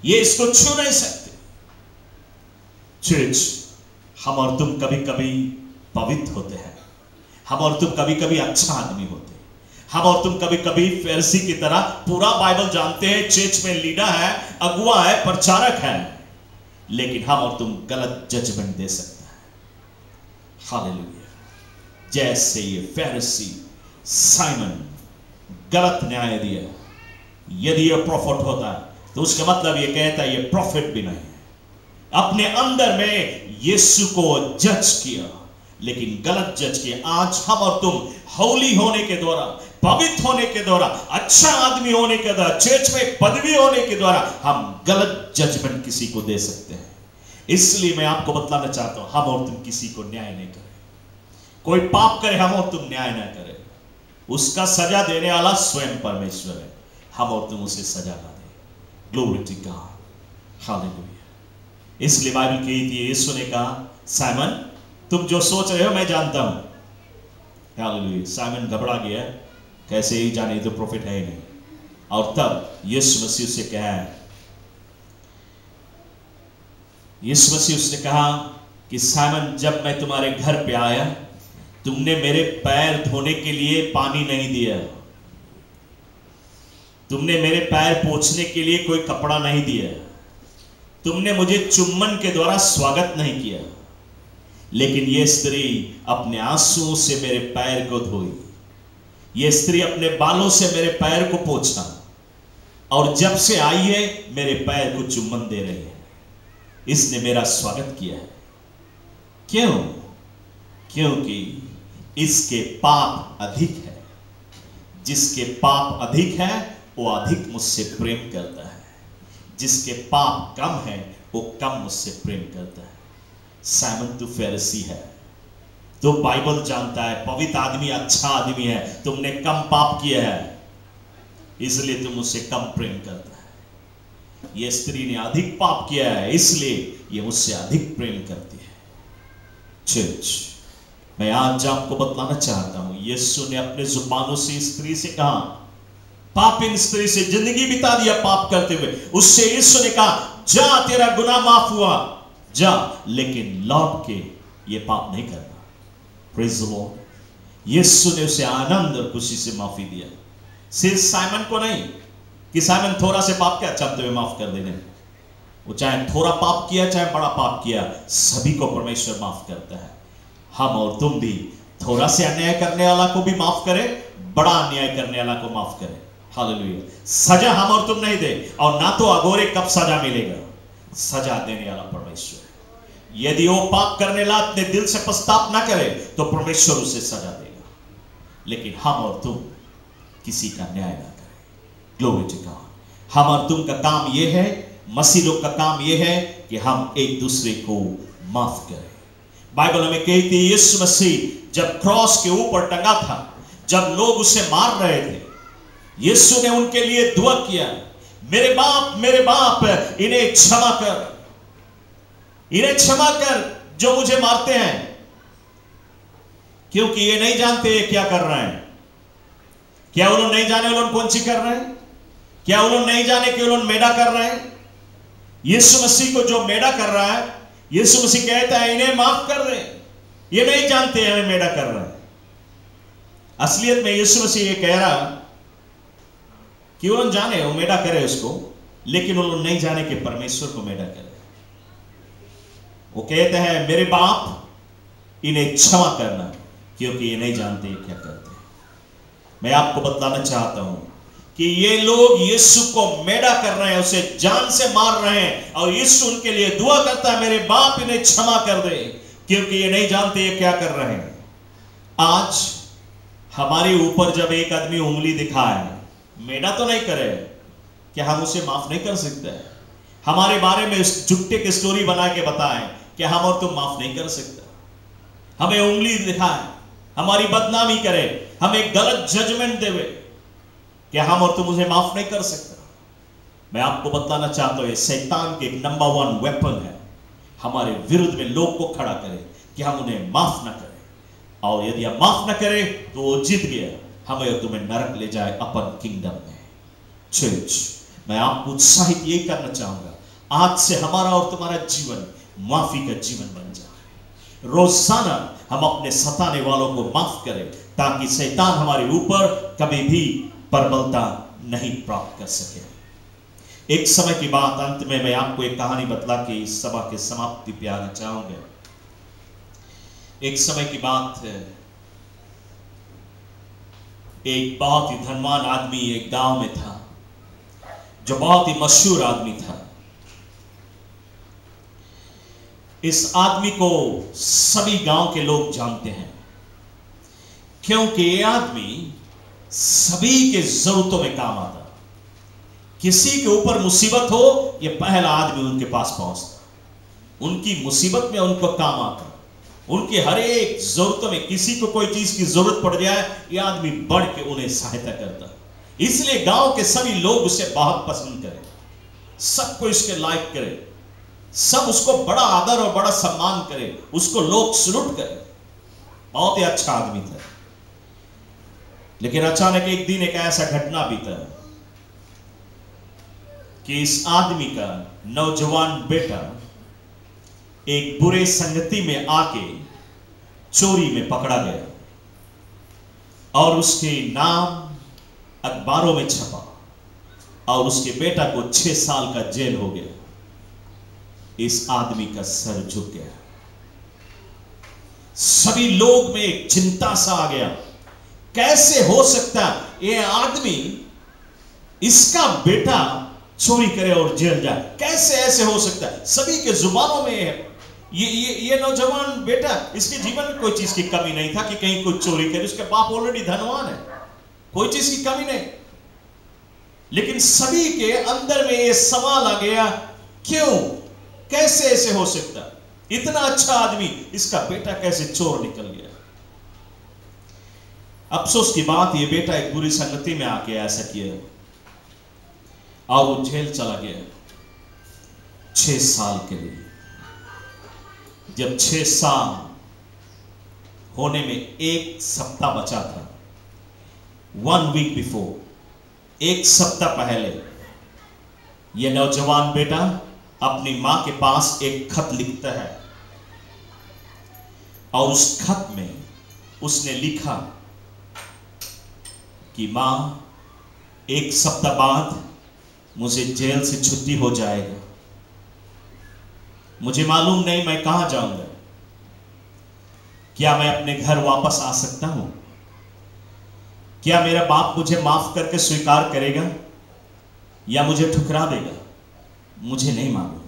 ये इसको छू नहीं सकते। चर्च, हम और तुम कभी कभी पवित्र होते हैं, हम और तुम कभी कभी अच्छा आदमी होते हैं, हम और तुम कभी कभी फरीसी की तरह पूरा बाइबल जानते हैं, चर्च में लीडर है, अगुआ है, प्रचारक है, लेकिन हम और तुम गलत जजमेंट दे सकते हैं। हालेलुया। जैसे ये फरीसी साइमन गलत न्याय दिया, यदि ये प्रॉफिट होता तो उसका मतलब ये कहता है ये प्रॉफिट भी नहीं है। अपने अंदर में यीशु को जज किया, लेकिन गलत जज किया। आज हम और तुम होली होने के द्वारा, पवित्र होने के द्वारा, अच्छा आदमी होने के द्वारा, चर्च में एक पदवी होने के द्वारा हम गलत जजमेंट किसी को दे सकते हैं। इसलिए मैं आपको बतलाना चाहता हूं, हम और तुम किसी को न्याय नहीं करें। कोई पाप करे, हम और तुम न्याय ना करें। उसका सजा देने वाला स्वयं परमेश्वर है, हम और तुम उसे सजा ना दें। Glory to God, hallelujah. इसलिए बाइबल कहती है, यीशु ने कहा साइमन तुम जो सोच रहे हो मैं जानता हूं। हालेलुया। साइमन घबरा गया, कैसे ही जाने तो प्रॉफिट है ही नहीं। और तब यीशु मसीह से कहा, यीशु मसीह उसने कहा कि साइमन जब मैं तुम्हारे घर पे आया तुमने मेरे पैर धोने के लिए पानी नहीं दिया, तुमने मेरे पैर पोंछने के लिए कोई कपड़ा नहीं दिया, तुमने मुझे चुम्बन के द्वारा स्वागत नहीं किया, लेकिन यह स्त्री अपने आंसुओं से मेरे पैर को धोई, यह स्त्री अपने बालों से मेरे पैर को पोंछा, और जब से आई है मेरे पैर को चुम्बन दे रही है। इसने मेरा स्वागत किया है। क्यों? क्योंकि इसके पाप अधिक है। जिसके पाप अधिक है वो अधिक मुझसे प्रेम करता है, जिसके पाप कम है वो कम मुझसे प्रेम करता है। साइमन तू फरीसी है, तो बाइबल जानता है, पवित्र आदमी, अच्छा आदमी है, तुमने कम पाप किया है इसलिए तुम मुझसे कम प्रेम करता है। यह स्त्री ने अधिक पाप किया है इसलिए यह मुझसे अधिक प्रेम करती है। चर्च, मैं आज आपको बतलाना चाहता हूं, यीशु ने अपने जुबानों से स्त्री से कहा, पापिन स्त्री से जिंदगी बिता दिया पाप करते हुए, उससे यीशु ने कहा जा तेरा गुनाह माफ हुआ, जा, लेकिन लौट के ये पाप नहीं करना। Praise the Lord. यीशु ने उसे आनंद और खुशी से माफी दिया। सिर्फ साइमन को नहीं कि साइमन थोड़ा से पाप किया अच्छा तुम्हें माफ कर देने, वो चाहे थोड़ा पाप किया चाहे बड़ा पाप किया, सभी को परमेश्वर माफ करता है। हम और तुम भी थोड़ा से अन्याय करने वाला को भी माफ करे, बड़ा अन्याय करने वाला को माफ करे। हालेलुया। सजा हम और तुम नहीं दे, और ना तो अगोरे कब सजा मिलेगा, सजा देने वाला परमेश्वर है। यदि वो पाप करने वाला अपने दिल से पश्चाताप ना करे तो परमेश्वर उसे सजा देगा, लेकिन हम और तुम किसी का न्याय ना करें। Glory to God. हम और तुम का काम यह है, मसीह लोग का काम यह है कि हम एक दूसरे को माफ करें। बाइबल हमें कहती है यीशु मसीह जब क्रॉस के ऊपर टंगा था, जब लोग उसे मार रहे थे, यीशु ने उनके लिए दुआ किया, मेरे बाप इन्हें क्षमा कर, इन्हें क्षमा कर जो मुझे मारते हैं, क्योंकि ये नहीं जानते ये क्या कर रहे हैं। क्या उन्होंने नहीं जाने उन्होंने कौन सी कर रहे हैं? क्या उन्होंने नहीं जाने कि उन्होंने मेढ़ा कर रहे हैं? यीशु मसीह को जो मेढ़ा कर रहा है, यीशु मसीह कहता है इन्हें माफ कर दे, ये नहीं जानते हमें मेढ़ा कर रहे हैं। असलियत में यीशु मसीह ये कह रहा कि उन्होंने जाने वो मेढ़ा करे उसको, लेकिन उन्होंने नहीं जाने कि परमेश्वर को मेढ़ा करे। वो कहते हैं मेरे बाप इन्हें क्षमा करना, क्योंकि ये नहीं जानते क्या करते हैं। मैं आपको बतलाना चाहता हूं कि ये लोग यीशु को मेढ़ा कर रहे हैं, उसे जान से मार रहे हैं, और यीशु उनके लिए दुआ करता है मेरे बाप इन्हें क्षमा कर दे, क्योंकि ये नहीं जानते ये क्या कर रहे हैं। आज हमारे ऊपर जब एक आदमी उंगली दिखाए, मेढ़ा तो नहीं करे, क्या हम उसे माफ नहीं कर सकते? हमारे बारे में झूठे की स्टोरी बना के बताएं, क्या हम और तुम माफ नहीं कर सकते? हमें उंगली दिखाए, हमारी बदनामी करे, हमें गलत जजमेंट देवे कि हम और तुम उसे माफ नहीं कर सकते। मैं आपको बताना चाहता हूं, ये शैतान के एक नंबर 1 वेपन है, हमारे विरुद्ध में लोग को खड़ा करे कि हम उन्हें माफ ना करें, और यदि हम माफ ना करें तो वो जीत गया, हमें और तुम्हें नरक ले जाए अपन किंगडम में। चर्च, मैं आपको उत्साहित यही करना चाहूंगा, आज से हमारा और तुम्हारा जीवन माफी का जीवन बन जाए। रोजाना हम अपने सताने वालों को माफ करें, ताकि शैतान हमारे ऊपर कभी भी प्रबलता नहीं प्राप्त कर सके। एक समय की बात, अंत में मैं आपको एक कहानी बतला के इस सभा के समाप्ति पे आना चाहूंगा। एक समय की बात है, एक बहुत ही धनवान आदमी एक गांव में था, जो बहुत ही मशहूर आदमी था। इस आदमी को सभी गांव के लोग जानते हैं, क्योंकि ये आदमी सभी के जरूरतों में काम आता। किसी के ऊपर मुसीबत हो, ये पहला आदमी उनके पास पहुंचता, उनकी मुसीबत में उनको काम आता, उनकी हर एक जरूरतों में। किसी को कोई चीज की जरूरत पड़ जाए, ये आदमी बढ़ के उन्हें सहायता करता। इसलिए गांव के सभी लोग उसे बहुत पसंद करें, सबको इसके लायक करें, सब उसको बड़ा आदर और बड़ा सम्मान करें, उसको लोग सलूट करें। बहुत ही अच्छा आदमी था। लेकिन अचानक एक दिन एक ऐसा घटना बीता कि इस आदमी का नौजवान बेटा एक बुरे संगति में आके चोरी में पकड़ा गया, और उसके नाम अखबारों में छपा, और उसके बेटा को 6 साल का जेल हो गया। इस आदमी का सर झुक गया। सभी लोग में एक चिंता सा आ गया, कैसे हो सकता ये आदमी, इसका बेटा चोरी करे और जेल जाए, कैसे ऐसे हो सकता है। सभी के जुबानों में ये नौजवान बेटा, इसके जीवन में कोई चीज की कमी नहीं था कि कहीं कोई चोरी करे, उसके बाप ऑलरेडी धनवान है, कोई चीज की कमी नहीं। लेकिन सभी के अंदर में ये सवाल आ गया, क्यों, कैसे ऐसे हो सकता, इतना अच्छा आदमी, इसका बेटा कैसे चोर निकल गया। अफसोस की बात, ये बेटा एक बुरी संगति में आके ऐसा किया और वो जेल चला गया 6 साल के लिए। जब 6 साल होने में 1 सप्ताह बचा था, 1 वीक बिफोर, 1 सप्ताह पहले, यह नौजवान बेटा अपनी मां के पास एक खत लिखता है, और उस खत में उसने लिखा कि मां, 1 सप्ताह बाद मुझे जेल से छुट्टी हो जाएगा, मुझे मालूम नहीं मैं कहां जाऊंगा, क्या मैं अपने घर वापस आ सकता हूं, क्या मेरा बाप मुझे माफ करके स्वीकार करेगा या मुझे ठुकरा देगा, मुझे नहीं मालूम,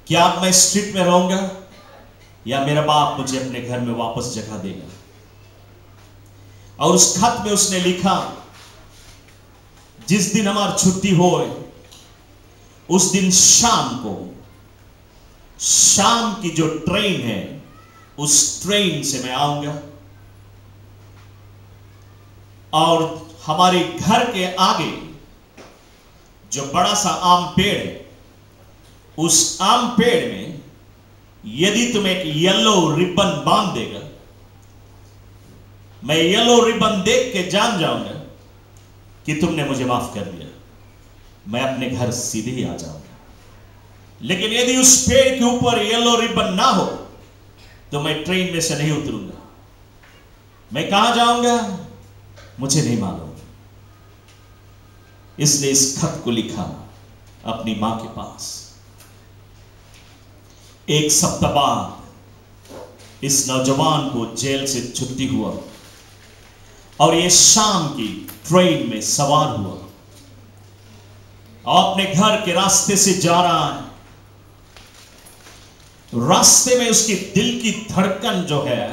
क्या अब मैं स्ट्रीट में रहूंगा या मेरा बाप मुझे अपने घर में वापस जगह देगा। और उस खत में उसने लिखा, जिस दिन हमारी छुट्टी हो उस दिन शाम को, शाम की जो ट्रेन है उस ट्रेन से मैं आऊंगा, और हमारे घर के आगे जो बड़ा सा आम पेड़ है, उस आम पेड़ में यदि तुम एक येलो रिबन बांध देगा, मैं येलो रिबन देख के जान जाऊंगा कि तुमने मुझे माफ कर दिया, मैं अपने घर सीधे ही आ जाऊंगा। लेकिन यदि उस पेड़ के ऊपर येलो रिबन ना हो तो मैं ट्रेन में से नहीं उतरूंगा, मैं कहां जाऊंगा मुझे नहीं मालूम। इसलिए इस खत को लिखा अपनी मां के पास। 1 सप्ताह बाद इस नौजवान को जेल से छुट्टी हुआ और ये शाम की ट्रेन में सवार हुआ और अपने घर के रास्ते से जा रहा है। रास्ते में उसकी दिल की धड़कन जो है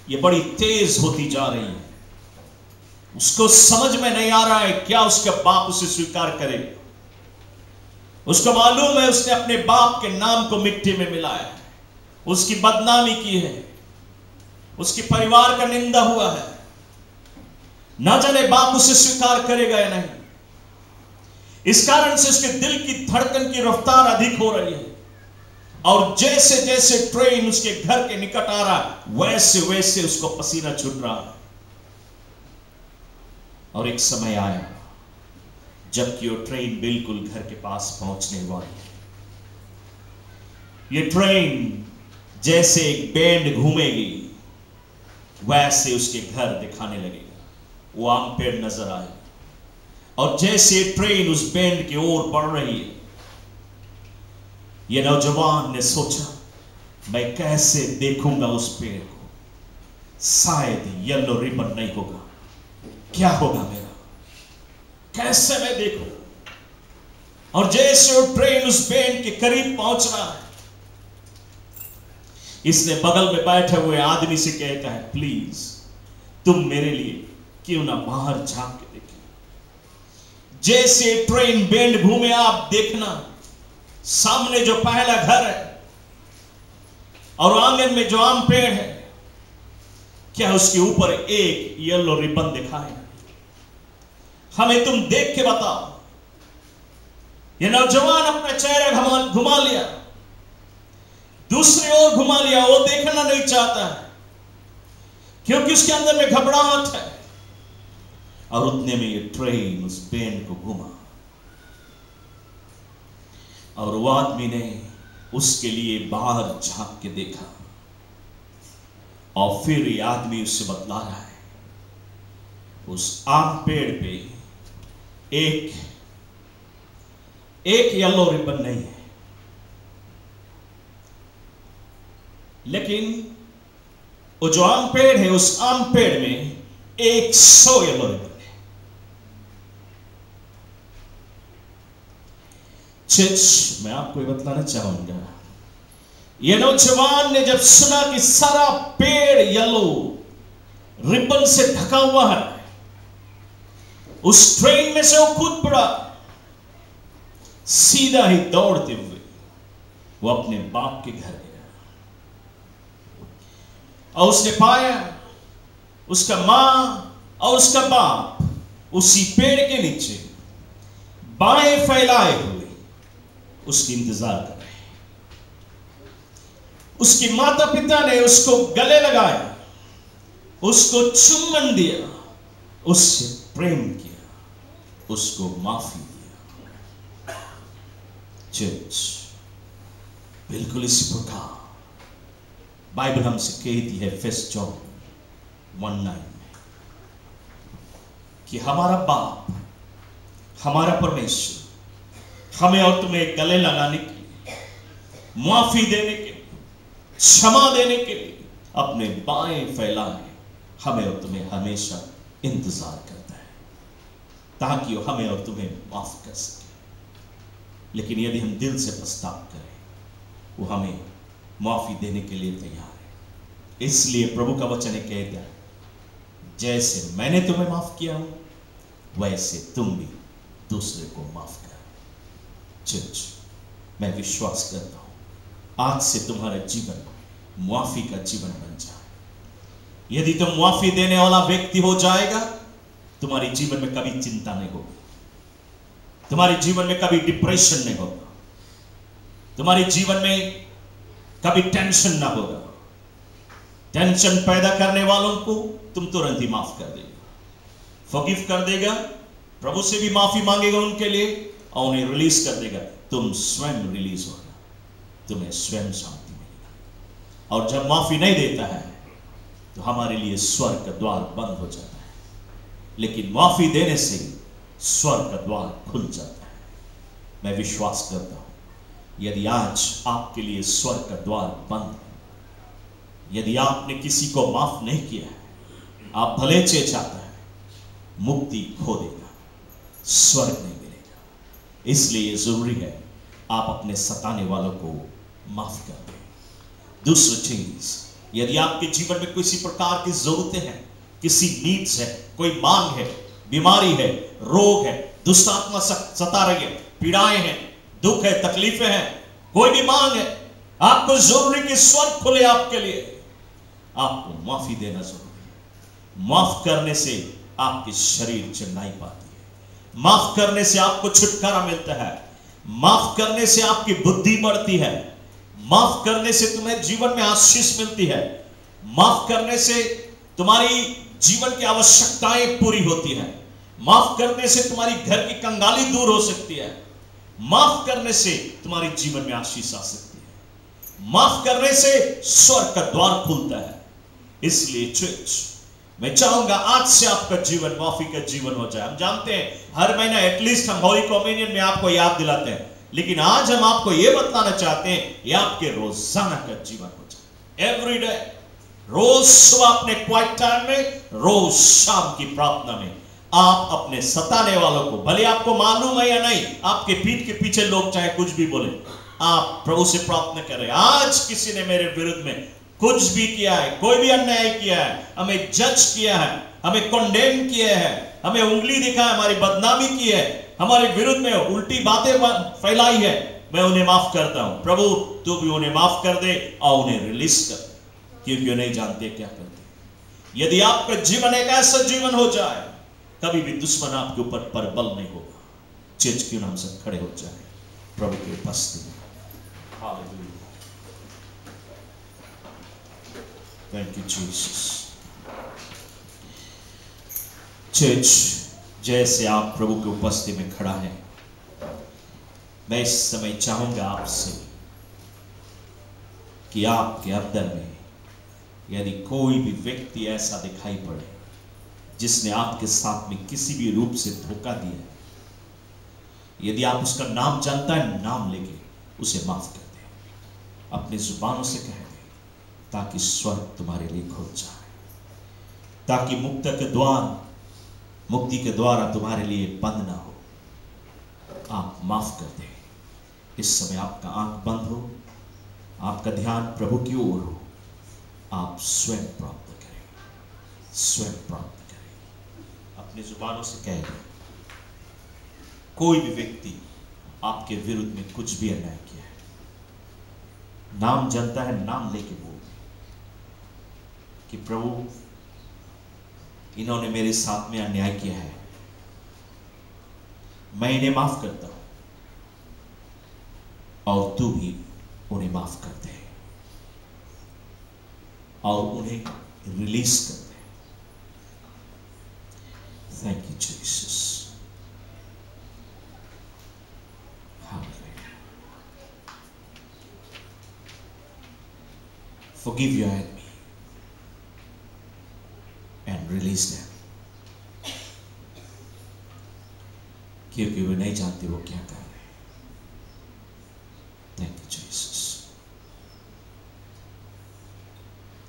ये बड़ी तेज होती जा रही है। उसको समझ में नहीं आ रहा है क्या उसके बाप उसे स्वीकार करे। उसको मालूम है उसने अपने बाप के नाम को मिट्टी में मिलाया है, उसकी बदनामी की है, उसके परिवार का निंदा हुआ है। ना जाने बाप उसे स्वीकार करेगा या नहीं। इस कारण से उसके दिल की धड़कन की रफ्तार अधिक हो रही है, और जैसे जैसे ट्रेन उसके घर के निकट आ रहा वैसे वैसे उसको पसीना छूट रहा है। और एक समय आया जबकि वो ट्रेन बिल्कुल घर के पास पहुंचने वाली है। ये ट्रेन जैसे एक बैंड घूमेगी वैसे उसके घर दिखाने लगेगा। वो आम पेड़ नजर आए, और जैसे ट्रेन उस बैंड की ओर बढ़ रही है, ये नौजवान ने सोचा मैं कैसे देखूंगा उस पेड़ को, शायद येलो रिबन नहीं होगा, क्या होगा मेरा, कैसे मैं देखूं। और जैसे वो ट्रेन उस बैंड के करीब पहुंच रहा है, इसने बगल में बैठे हुए आदमी से कहता है, प्लीज तुम मेरे लिए क्यों ना बाहर झांक के देखें। जैसे ट्रेन बैंड घूमे आप देखना, सामने जो पहला घर है और आंगन में जो आम पेड़ है, क्या उसके ऊपर एक येलो रिबन दिखाए? हमें तुम देख के बताओ। ये नौजवान अपना चेहरा घुमा लिया, दूसरी ओर घुमा लिया। वो देखना नहीं चाहता है क्योंकि उसके अंदर में घबराहट है। और उतने में ये ट्रेन उस बैंड को घुमा, और वो आदमी ने उसके लिए बाहर झांक के देखा, और फिर ये आदमी उससे बतला रहा है, उस आम पेड़ पे एक येलो रिबन नहीं है, लेकिन वो जो आम पेड़ है, उस आम पेड़ में 100 येलो रिबन है। चर्च, मैं आपको बतलाना चाहूंगा, ये नौजवान ने जब सुना कि सारा पेड़ येलो रिबन से ढका हुआ है, उस ट्रेन में से वो कूद पड़ा। सीधा ही दौड़ते हुए वो अपने बाप के घर गया, और उसने पाया उसका मां और उसका बाप उसी पेड़ के नीचे बाएं फैलाए हुए उसकी इंतजार कर रहे हैं। उसके माता पिता ने उसको गले लगाया, उसको चुम्बन दिया, उससे प्रेम किया, उसको माफी दिया। चर्च, बिल्कुल इसी प्रकार बाइबल हमसे कहती है 1 जॉन 1:9 में कि हमारा बाप, हमारा परमेश्वर हमें और तुम्हें गले लगाने के लिए, माफी देने के लिए, क्षमा देने के लिए अपने बाएं फैलाए हमें और तुम्हें हमेशा इंतजार करता है, ताकि वो हमें और तुम्हें माफ कर सके। लेकिन यदि हम दिल से पछतावा करें, वो हमें माफी देने के लिए तैयार है। इसलिए प्रभु का वचन कहता है, जैसे मैंने तुम्हें माफ किया हूं, वैसे तुम भी दूसरे को माफ करो। चर्च, मैं विश्वास करता हूं आज से तुम्हारा जीवन माफी का जीवन बन जाए। यदि तुम माफी देने वाला व्यक्ति हो जाएगा, तुम्हारे जीवन में कभी चिंता नहीं होगी, तुम्हारे जीवन में कभी डिप्रेशन नहीं होगा, तुम्हारे जीवन में कभी टेंशन ना होगा। टेंशन पैदा करने वालों को तुम तुरंत ही माफ कर देगा, फॉरगिव कर देगा, प्रभु से भी माफी मांगेगा उनके लिए, और उन्हें रिलीज कर देगा। तुम स्वयं रिलीज होगा, तुम्हें स्वयं शांति मिलेगा। और जब माफी नहीं देता है तो हमारे लिए स्वर्ग का द्वार बंद हो जाता है, लेकिन माफी देने से स्वर्ग का द्वार खुल जाता है। मैं विश्वास करता हूं, यदि आज आपके लिए स्वर्ग का द्वार बंद है, यदि आपने किसी को माफ नहीं किया है, आप भले चाहता है, मुक्ति खो देगा, स्वर्ग नहीं मिलेगा। इसलिए जरूरी है आप अपने सताने वालों को माफ कर दें। दूसरी चीज, यदि आपके जीवन में किसी प्रकार की जरूरतें हैं, किसी नीड्स है, कोई मांग है, बीमारी है, रोग है, दुष्ट आत्मा सता रही है, पीड़ाएं हैं, दुख है, तकलीफें हैं, कोई भी मांग है, आपको जरूरी कि स्वर्ग खुले आपके लिए। आपको माफी देना जरूरी है। माफ करने से आपके शरीर चंगाई पाती है। माफ करने से आपको छुटकारा मिलता है। माफ करने से आपकी बुद्धि बढ़ती है। माफ करने से तुम्हें जीवन में आशीष मिलती है। माफ करने से तुम्हारी जीवन की आवश्यकताएं पूरी होती है। माफ करने से तुम्हारी घर की कंगाली दूर हो सकती है। माफ करने से तुम्हारे जीवन में आशीष आ सकती है। माफ करने से स्वर्ग का द्वार खुलता है। इसलिए चर्च, मैं चाहूंगा आज से आपका जीवन माफी का जीवन हो जाए। हम जानते हैं हर महीना एटलीस्ट हम होली कम्युनियन में आपको याद दिलाते हैं, लेकिन आज हम आपको यह बताना चाहते हैं ये आपके रोजाना का जीवन हो जाए। एवरी डे, रोज सुबह अपने क्वाइट टाइम में, रोज शाम की प्रार्थना में आप अपने सताने वालों को, भले आपको मालूम है या नहीं, आपके पीठ के पीछे लोग चाहे कुछ भी बोले, आप प्रभु से प्रार्थना करें। आज किसी ने मेरे विरुद्ध में कुछ भी किया है, कोई भी अन्याय किया है, हमें जज किया है, हमें कंडेम किया है, हमें उंगली दिखा है, हमारी बदनामी की है, हमारे विरुद्ध में उल्टी बातें फैलाई है, मैं उन्हें माफ करता हूं। प्रभु तू भी उन्हें माफ कर दे और उन्हें रिलीज कर, क्योंकि वो नहीं जानते क्या करते। यदि आपका जीवन एक ऐसा जीवन हो जाए, कभी भी दुश्मन आपके ऊपर परबल नहीं होगा। चर्च क्यों नाम से खड़े हो जाए प्रभु की उपस्थिति में। Hallelujah, thank you Jesus. Church, जैसे आप प्रभु की उपस्थिति में खड़ा है, मैं इस समय चाहूंगा आपसे कि आपके अंदर में यदि कोई भी व्यक्ति ऐसा दिखाई पड़े जिसने आपके साथ में किसी भी रूप से धोखा दिया, यदि आप उसका नाम जानता है, नाम लेके उसे माफ कर दे, अपनी जुबानों से कह दे, ताकि स्वर्ग तुम्हारे लिए खुल जाए, ताकि मुक्ति के द्वारा तुम्हारे लिए बंद ना हो। आप माफ कर दें। इस समय आपका आंख बंद हो, आपका ध्यान प्रभु की ओर हो, आप स्वयं प्राप्त करें, स्वयं प्राप्त करें। अपनी जुबानों से कह दें, कोई भी व्यक्ति आपके विरुद्ध में कुछ भी अन्याय किया है, नाम जानता है, नाम लेके बोल कि प्रभु इन्होंने मेरे साथ में अन्याय किया है, मैं इन्हें माफ करता हूं और तू भी उन्हें माफ कर दे और उन्हें रिलीज कर दे। Thank you Jesus. Forgive your enemy and release them, क्योंकि वे नहीं जानते वो क्या कर रहे हैं। Thank you Jesus।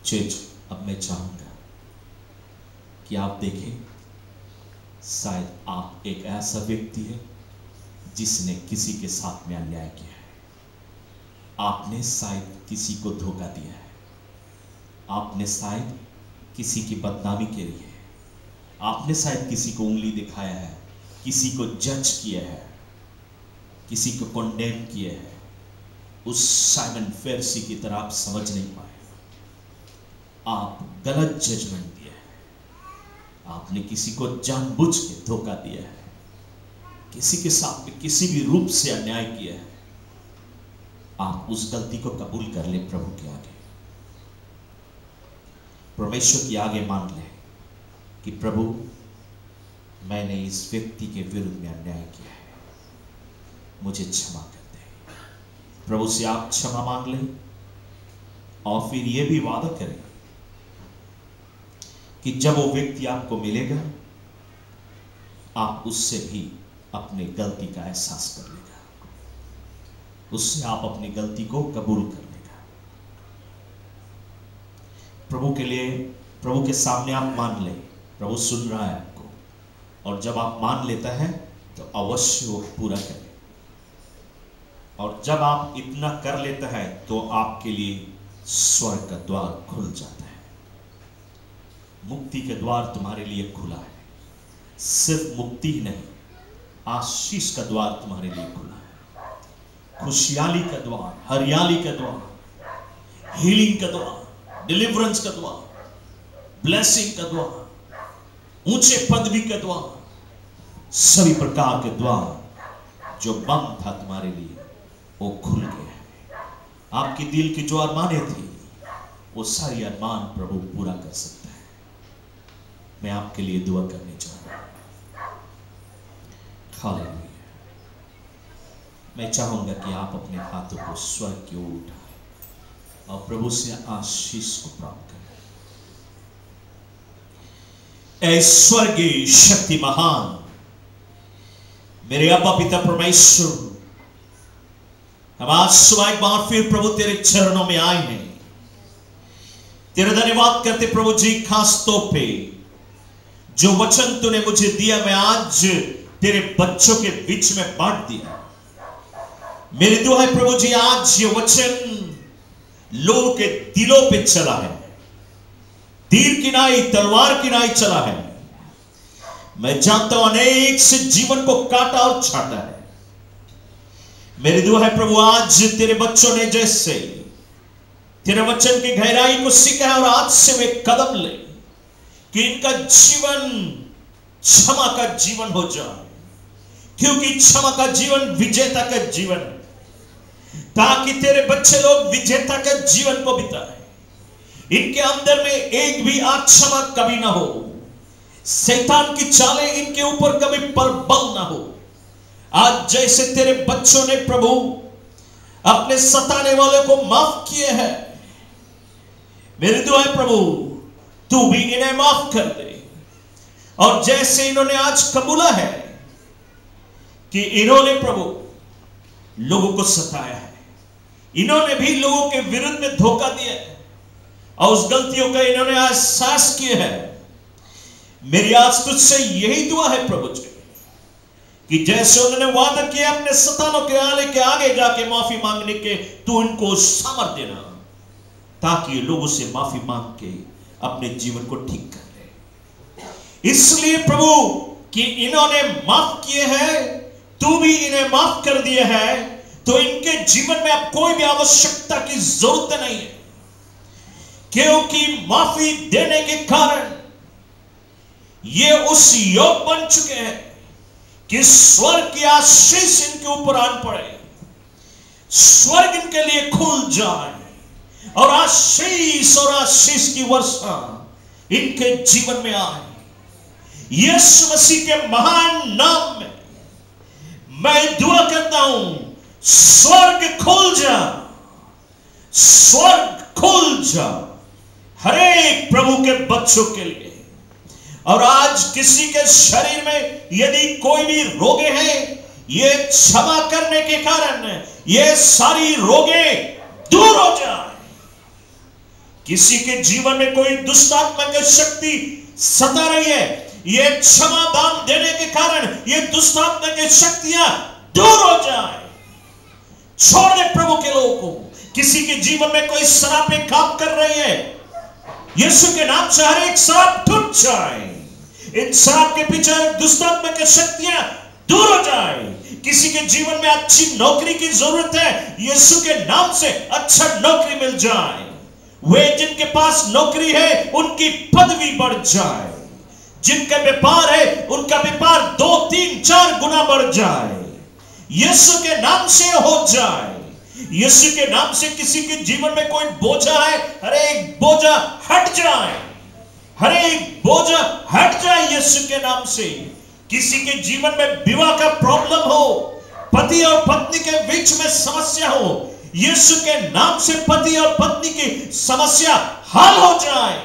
चर्च, अब मैं चाहूंगा कि आप देखें, शायद आप एक ऐसा व्यक्ति है जिसने किसी के साथ में अन्याय किया है। आपने शायद किसी को धोखा दिया है, आपने शायद किसी की बदनामी की है, आपने शायद किसी को उंगली दिखाया है, किसी को जज किया है, किसी को कंडेम किया है। उस साइमन फेरिसी की तरह आप समझ नहीं पाए, आप गलत जजमेंट दिया है, आपने किसी को जानबूझ के धोखा दिया है, किसी के साथ में किसी भी रूप से अन्याय किया है। आप उस गलती को कबूल कर ले, प्रभु के आगे, परमेश्वर के आगे मान ले कि प्रभु, मैंने इस व्यक्ति के विरुद्ध में अन्याय किया है, मुझे क्षमा कर दे। प्रभु से आप क्षमा मांग लें और फिर यह भी वादा करें कि जब वो व्यक्ति आपको मिलेगा, आप उससे भी अपनी गलती का एहसास कर लेगा, उससे आप अपनी गलती को कबूल कर लेगा। प्रभु के लिए, प्रभु के सामने आप मान ले, प्रभु सुन रहा है आपको, और जब आप मान लेता है तो अवश्य वो पूरा करे। और जब आप इतना कर लेता है तो आपके लिए स्वर्ग का द्वार खुल जाता है, मुक्ति के द्वार तुम्हारे लिए खुला है। सिर्फ मुक्ति ही नहीं, आशीष का द्वार तुम्हारे लिए खुला है, खुशहाली का द्वार, हरियाली का द्वार, हीलिंग का दुआ, डिलीवरेंस का दुआ, ब्लेसिंग का दुआ, ऊंचे पदवी का दुआ, सभी प्रकार के दुआ जो बंद था तुम्हारे लिए वो खुल गया है। आपकी दिल की जो अरमानें थी वो सारी अरमान प्रभु पूरा कर सकता है। मैं आपके लिए दुआ करने जा रहा हूं। हालेलुया। मैं चाहूंगा कि आप अपने हाथों को स्वर्ग की ओर उठाएं और प्रभु से आशीष को प्राप्त करें। ऐ स्वर्गीय शक्ति महान मेरे अब्बा पिता परमेश्वर, हम आज सुबह एक बार फिर प्रभु तेरे चरणों में आए हैं। तेरा धन्यवाद करते प्रभु जी, खास तौर पे जो वचन तूने मुझे दिया मैं आज तेरे बच्चों के बीच में बांट दिया। मेरी दुआ है प्रभु जी, आज ये वचन लोगों के दिलों पे चला है, तीर की नाई तलवार की नाई चला है। मैं जानता हूं अनेक से जीवन को काटा और छाटा है। मेरी दुआ है प्रभु, आज तेरे बच्चों ने जैसे तेरे वचन की गहराई को सीखा है और आज से वे कदम ले कि इनका जीवन क्षमा का जीवन हो जाए, क्योंकि क्षमा का जीवन विजेता का जीवन है, ताकि तेरे बच्चे लोग विजेता के जीवन को बिताएं। इनके अंदर में एक भी अक्षमा कभी ना हो, शैतान की चालें इनके ऊपर कभी प्रबल ना हो। आज जैसे तेरे बच्चों ने प्रभु अपने सताने वाले को माफ किए हैं, मेरी दुआ है प्रभु तू भी इन्हें माफ कर दे। और जैसे इन्होंने आज कबूला है कि इन्होंने प्रभु लोगों को सताया है, इन्होंने भी लोगों के विरुद्ध में धोखा दिया है और उस गलतियों का इन्होंने एहसास किया है। मेरी आज तुझसे यही दुआ है प्रभु जी कि जैसे उन्होंने वादा किया अपने सतानों के आले के आगे जाके माफी मांगने के, तू इनको सामर्थ्य देना ताकि लोगों से माफी मांग के अपने जीवन को ठीक कर ले। इसलिए प्रभु कि इन्होंने माफ किए हैं, तू भी इन्हें माफ कर दिया है, तो इनके जीवन में अब कोई भी आवश्यकता की जरूरत नहीं है, क्योंकि माफी देने के कारण ये उस योग बन चुके हैं कि स्वर्ग की आशीष इनके ऊपर आन पड़े, स्वर्ग इनके लिए खुल जाए और आशीष की वर्षा इनके जीवन में आए। यीशु मसीह के महान नाम में मैं दुआ करता हूं, स्वर्ग खुल जा, स्वर्ग खुल जा हर एक प्रभु के बच्चों के लिए। और आज किसी के शरीर में यदि कोई भी रोगे हैं, ये क्षमा करने के कारण ये सारी रोगे दूर हो जाए। किसी के जीवन में कोई दुष्टात्मा की शक्ति सता रही है, ये क्षमा दान देने के कारण ये दुष्टात्मा की शक्तियां दूर हो जाए। छोड़ दे प्रभु के लोगों को। किसी के जीवन में कोई शराबें काम कर रही है, यीशु के नाम से हर एक शराब टूट जाए, इन शराब के पीछे दुष्टात्मा की शक्तियां दूर हो जाए। किसी के जीवन में अच्छी नौकरी की जरूरत है, यीशु के नाम से अच्छा नौकरी मिल जाए। वे जिनके पास नौकरी है उनकी पदवी बढ़ जाए, जिनका व्यापार है उनका व्यापार 2, 3, 4 गुना बढ़ जाए। यीशु के नाम से हो जाए। यीशु के नाम से किसी के जीवन में कोई बोझा है, हर एक बोझा हट जाए, हर एक बोझा हट जाए यीशु के नाम से। किसी के जीवन में विवाह का प्रॉब्लम हो, पति और पत्नी के बीच में समस्या हो, यीशु के नाम से पति और पत्नी की समस्या हल हो जाए,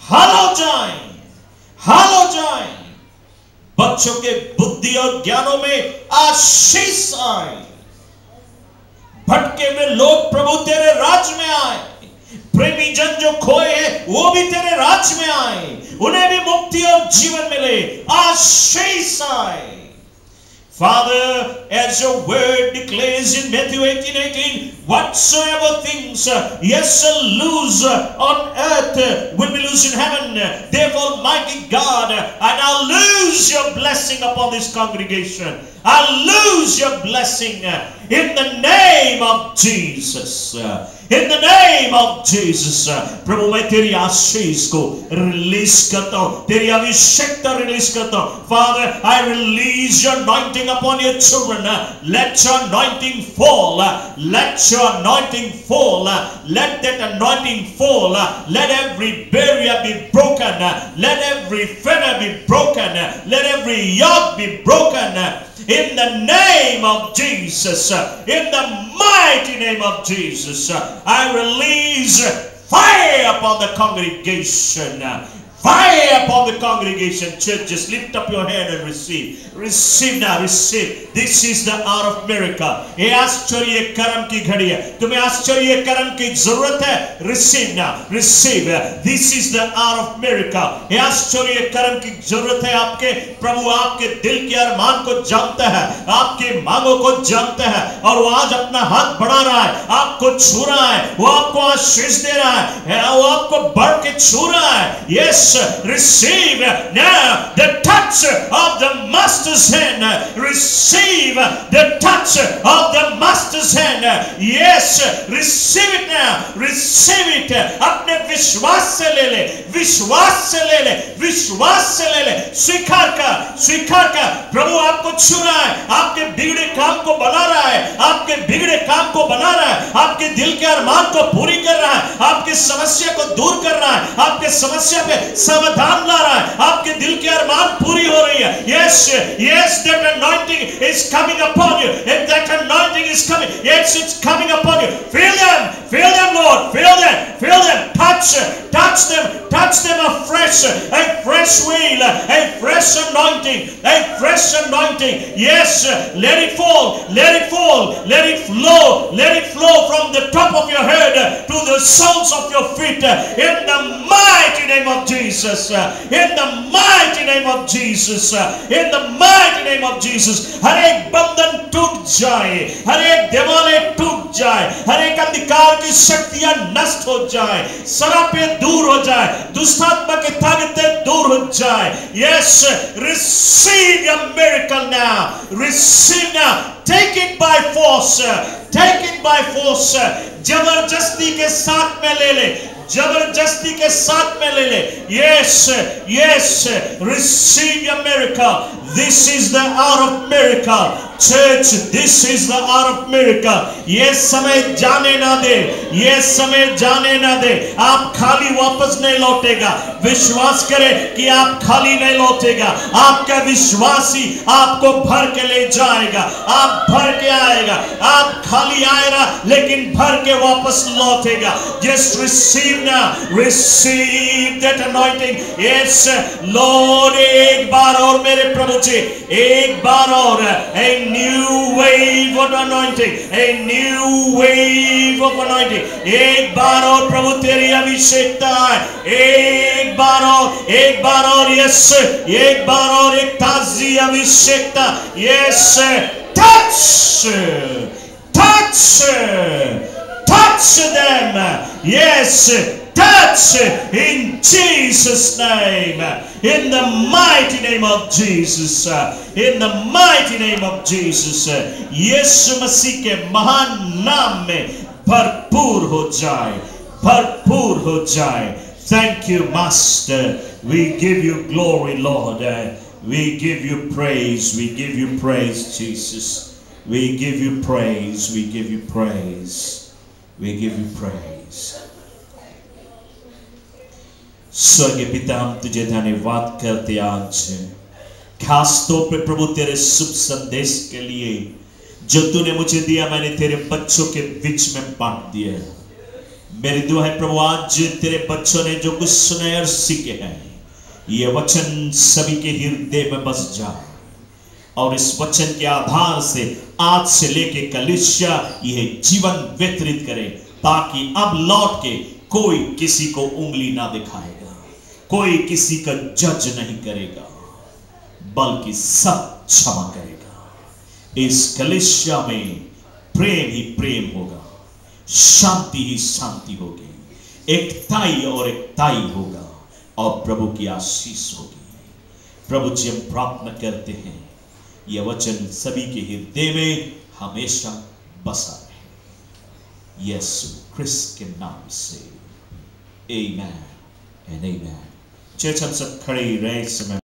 हल हो जाए, हल हो जाए। बच्चों के बुद्धि और ज्ञानों में आशीष आए, भटके हुए लोग प्रभु तेरे राज में आए, प्रेमी जन जो खोए हैं वो भी तेरे राज में आए, उन्हें भी मुक्ति और जीवन मिले, आशीष आए। Father, as your word declares in Matthew 18:18, Whatsoever things yes shall lose on earth will be loose in heaven. Therefore, mighty God, and I'll lose your blessing upon this congregation. I'll lose your blessing in the name of Jesus. In the name of Jesus. प्रभु मैं तेरी आशीष को release करता हूँ, तेरी अभिषेकता release करता हूँ. Father, I release your anointing upon your children. Let your anointing fall. Let your anointing fall. Let that anointing fall. Let every barrier be broken. Let every fetter be broken. Let every yoke be broken. In the name of Jesus, in the mighty name of Jesus, I release fire upon the congregation. Fire upon the congregation. Church, just lift up your hand and receive. Receive now, receive. This is the hour of miracle. ये आश्चर्य कर्म की घड़ी है. तुम्हें आश्चर्य कर्म की जरूरत है. Receive now, receive. This is the hour of miracle. ये आश्चर्य कर्म की जरूरत है आपके. प्रभु आपके दिल के अरमान को जानता है, आपके मांगों को जानता है, और वो आज अपना हाथ बढ़ा रहा है, आपको छू रहा है, वो आपको आशीष दे रहा है, वो आपको बढ़ के छू रहा है. Yes. Receive now the touch of the master's hand. Receive the touch of the master's hand. Yes, receive it now. Receive it. अपने विश्वास से ले ले, विश्वास से ले ले, विश्वास से ले ले. स्वीकार कर, स्वीकार कर. प्रभु आपको छू रहा है, आपके बिगड़े काम को बना रहा है, आपके बिगड़े काम को बना रहा है, आपके दिल के अरमान को पूरी कर रहा है, आपकी समस्या को दूर कर रहा है, आपके समस्या पे समाधान ला रहा है, आपके दिल के अरमान पूरी हो रही है. Yes, yes, that anointing is coming upon you. If that anointing is coming, yes, it's coming upon you. Feel them, Lord, feel them, touch them afresh, a fresh will, a fresh anointing, a fresh anointing. Yes, let it fall, let it fall, let it flow from the top of your head to the soles of your feet, in the mighty name of Jesus. In the mighty name of Jesus. In the mighty name of Jesus. हर एक बंधन टूट जाए, हर एक दीवारें टूट जाए, हर एक अंधकार की शक्तियां नष्ट हो जाए, सरापे दूर हो जाए, दुष्टात्मा की ताकतें दूर हो जाए. Yes, receive your miracle now. Receive now. Take it by force. Take it by force. जबरदस्ती के साथ में ले ले, जबरदस्ती के साथ में ले ले. Yes, yes, receive your miracle. This is the hour of miracle. Church, this is the hour of miracle. ये समय जाने ना दे, ये समय जाने ना दे. आप खाली वापस नहीं लौटेगा. विश्वास करें कि आप खाली नहीं लौटेगा. आपका विश्वासी आपको भर के ले जाएगा, आप भर के आएगा. आप खाली आएगा लेकिन भर के वापस लौटेगा. Just receive now, receive that anointing. Yes, Lord, एक बार और मेरे प्रभु जी, एक बार और, a new wave of anointing, a new wave of anointing. एक बार और प्रभु तेरी अभिषेकता है. एक बार और यस, एक बार और एक ताजी अभिषेकता. Yes, touch them. Yes, touch in Jesus' name. In the mighty name of Jesus. In the mighty name of Jesus. यीशु मसीह के महान नाम में भरपूर हो जाए, भरपूर हो जाए. Thank you, Master. We give you glory, Lord. We give you praise. We give you praise, Jesus. We give you praise. We give you praise. We give you praise. स्वर्गीय पिता, हम तुझे धन्यवाद करते आज खास तौर पे प्रभु तेरे शुभ संदेश के लिए जो तूने मुझे दिया. मैंने तेरे बच्चों के बीच में बांट दिया. मेरी दुआ है प्रभु आज तेरे बच्चों ने जो कुछ सुने और सीखे हैं, ये वचन सभी के हृदय में बस जाए, और इस वचन के आधार से आज से लेके कलीसिया यह जीवन व्यतीत करे, ताकि अब लौट के कोई किसी को उंगली ना दिखाएगा, कोई किसी का जज नहीं करेगा, बल्कि सब क्षमा करेगा. इस कलीसिया में प्रेम ही प्रेम होगा. शांति ही शांति होगी, एकताई और एकताई होगा और प्रभु की आशीष होगी। प्रभु जी हम प्रार्थना करते हैं यह वचन सभी के हृदय में हमेशा बसा रहे, यीशु क्रिस्त के नाम से, आमेन एंड आमेन। चर्च हम सब खड़े रहे इस समय।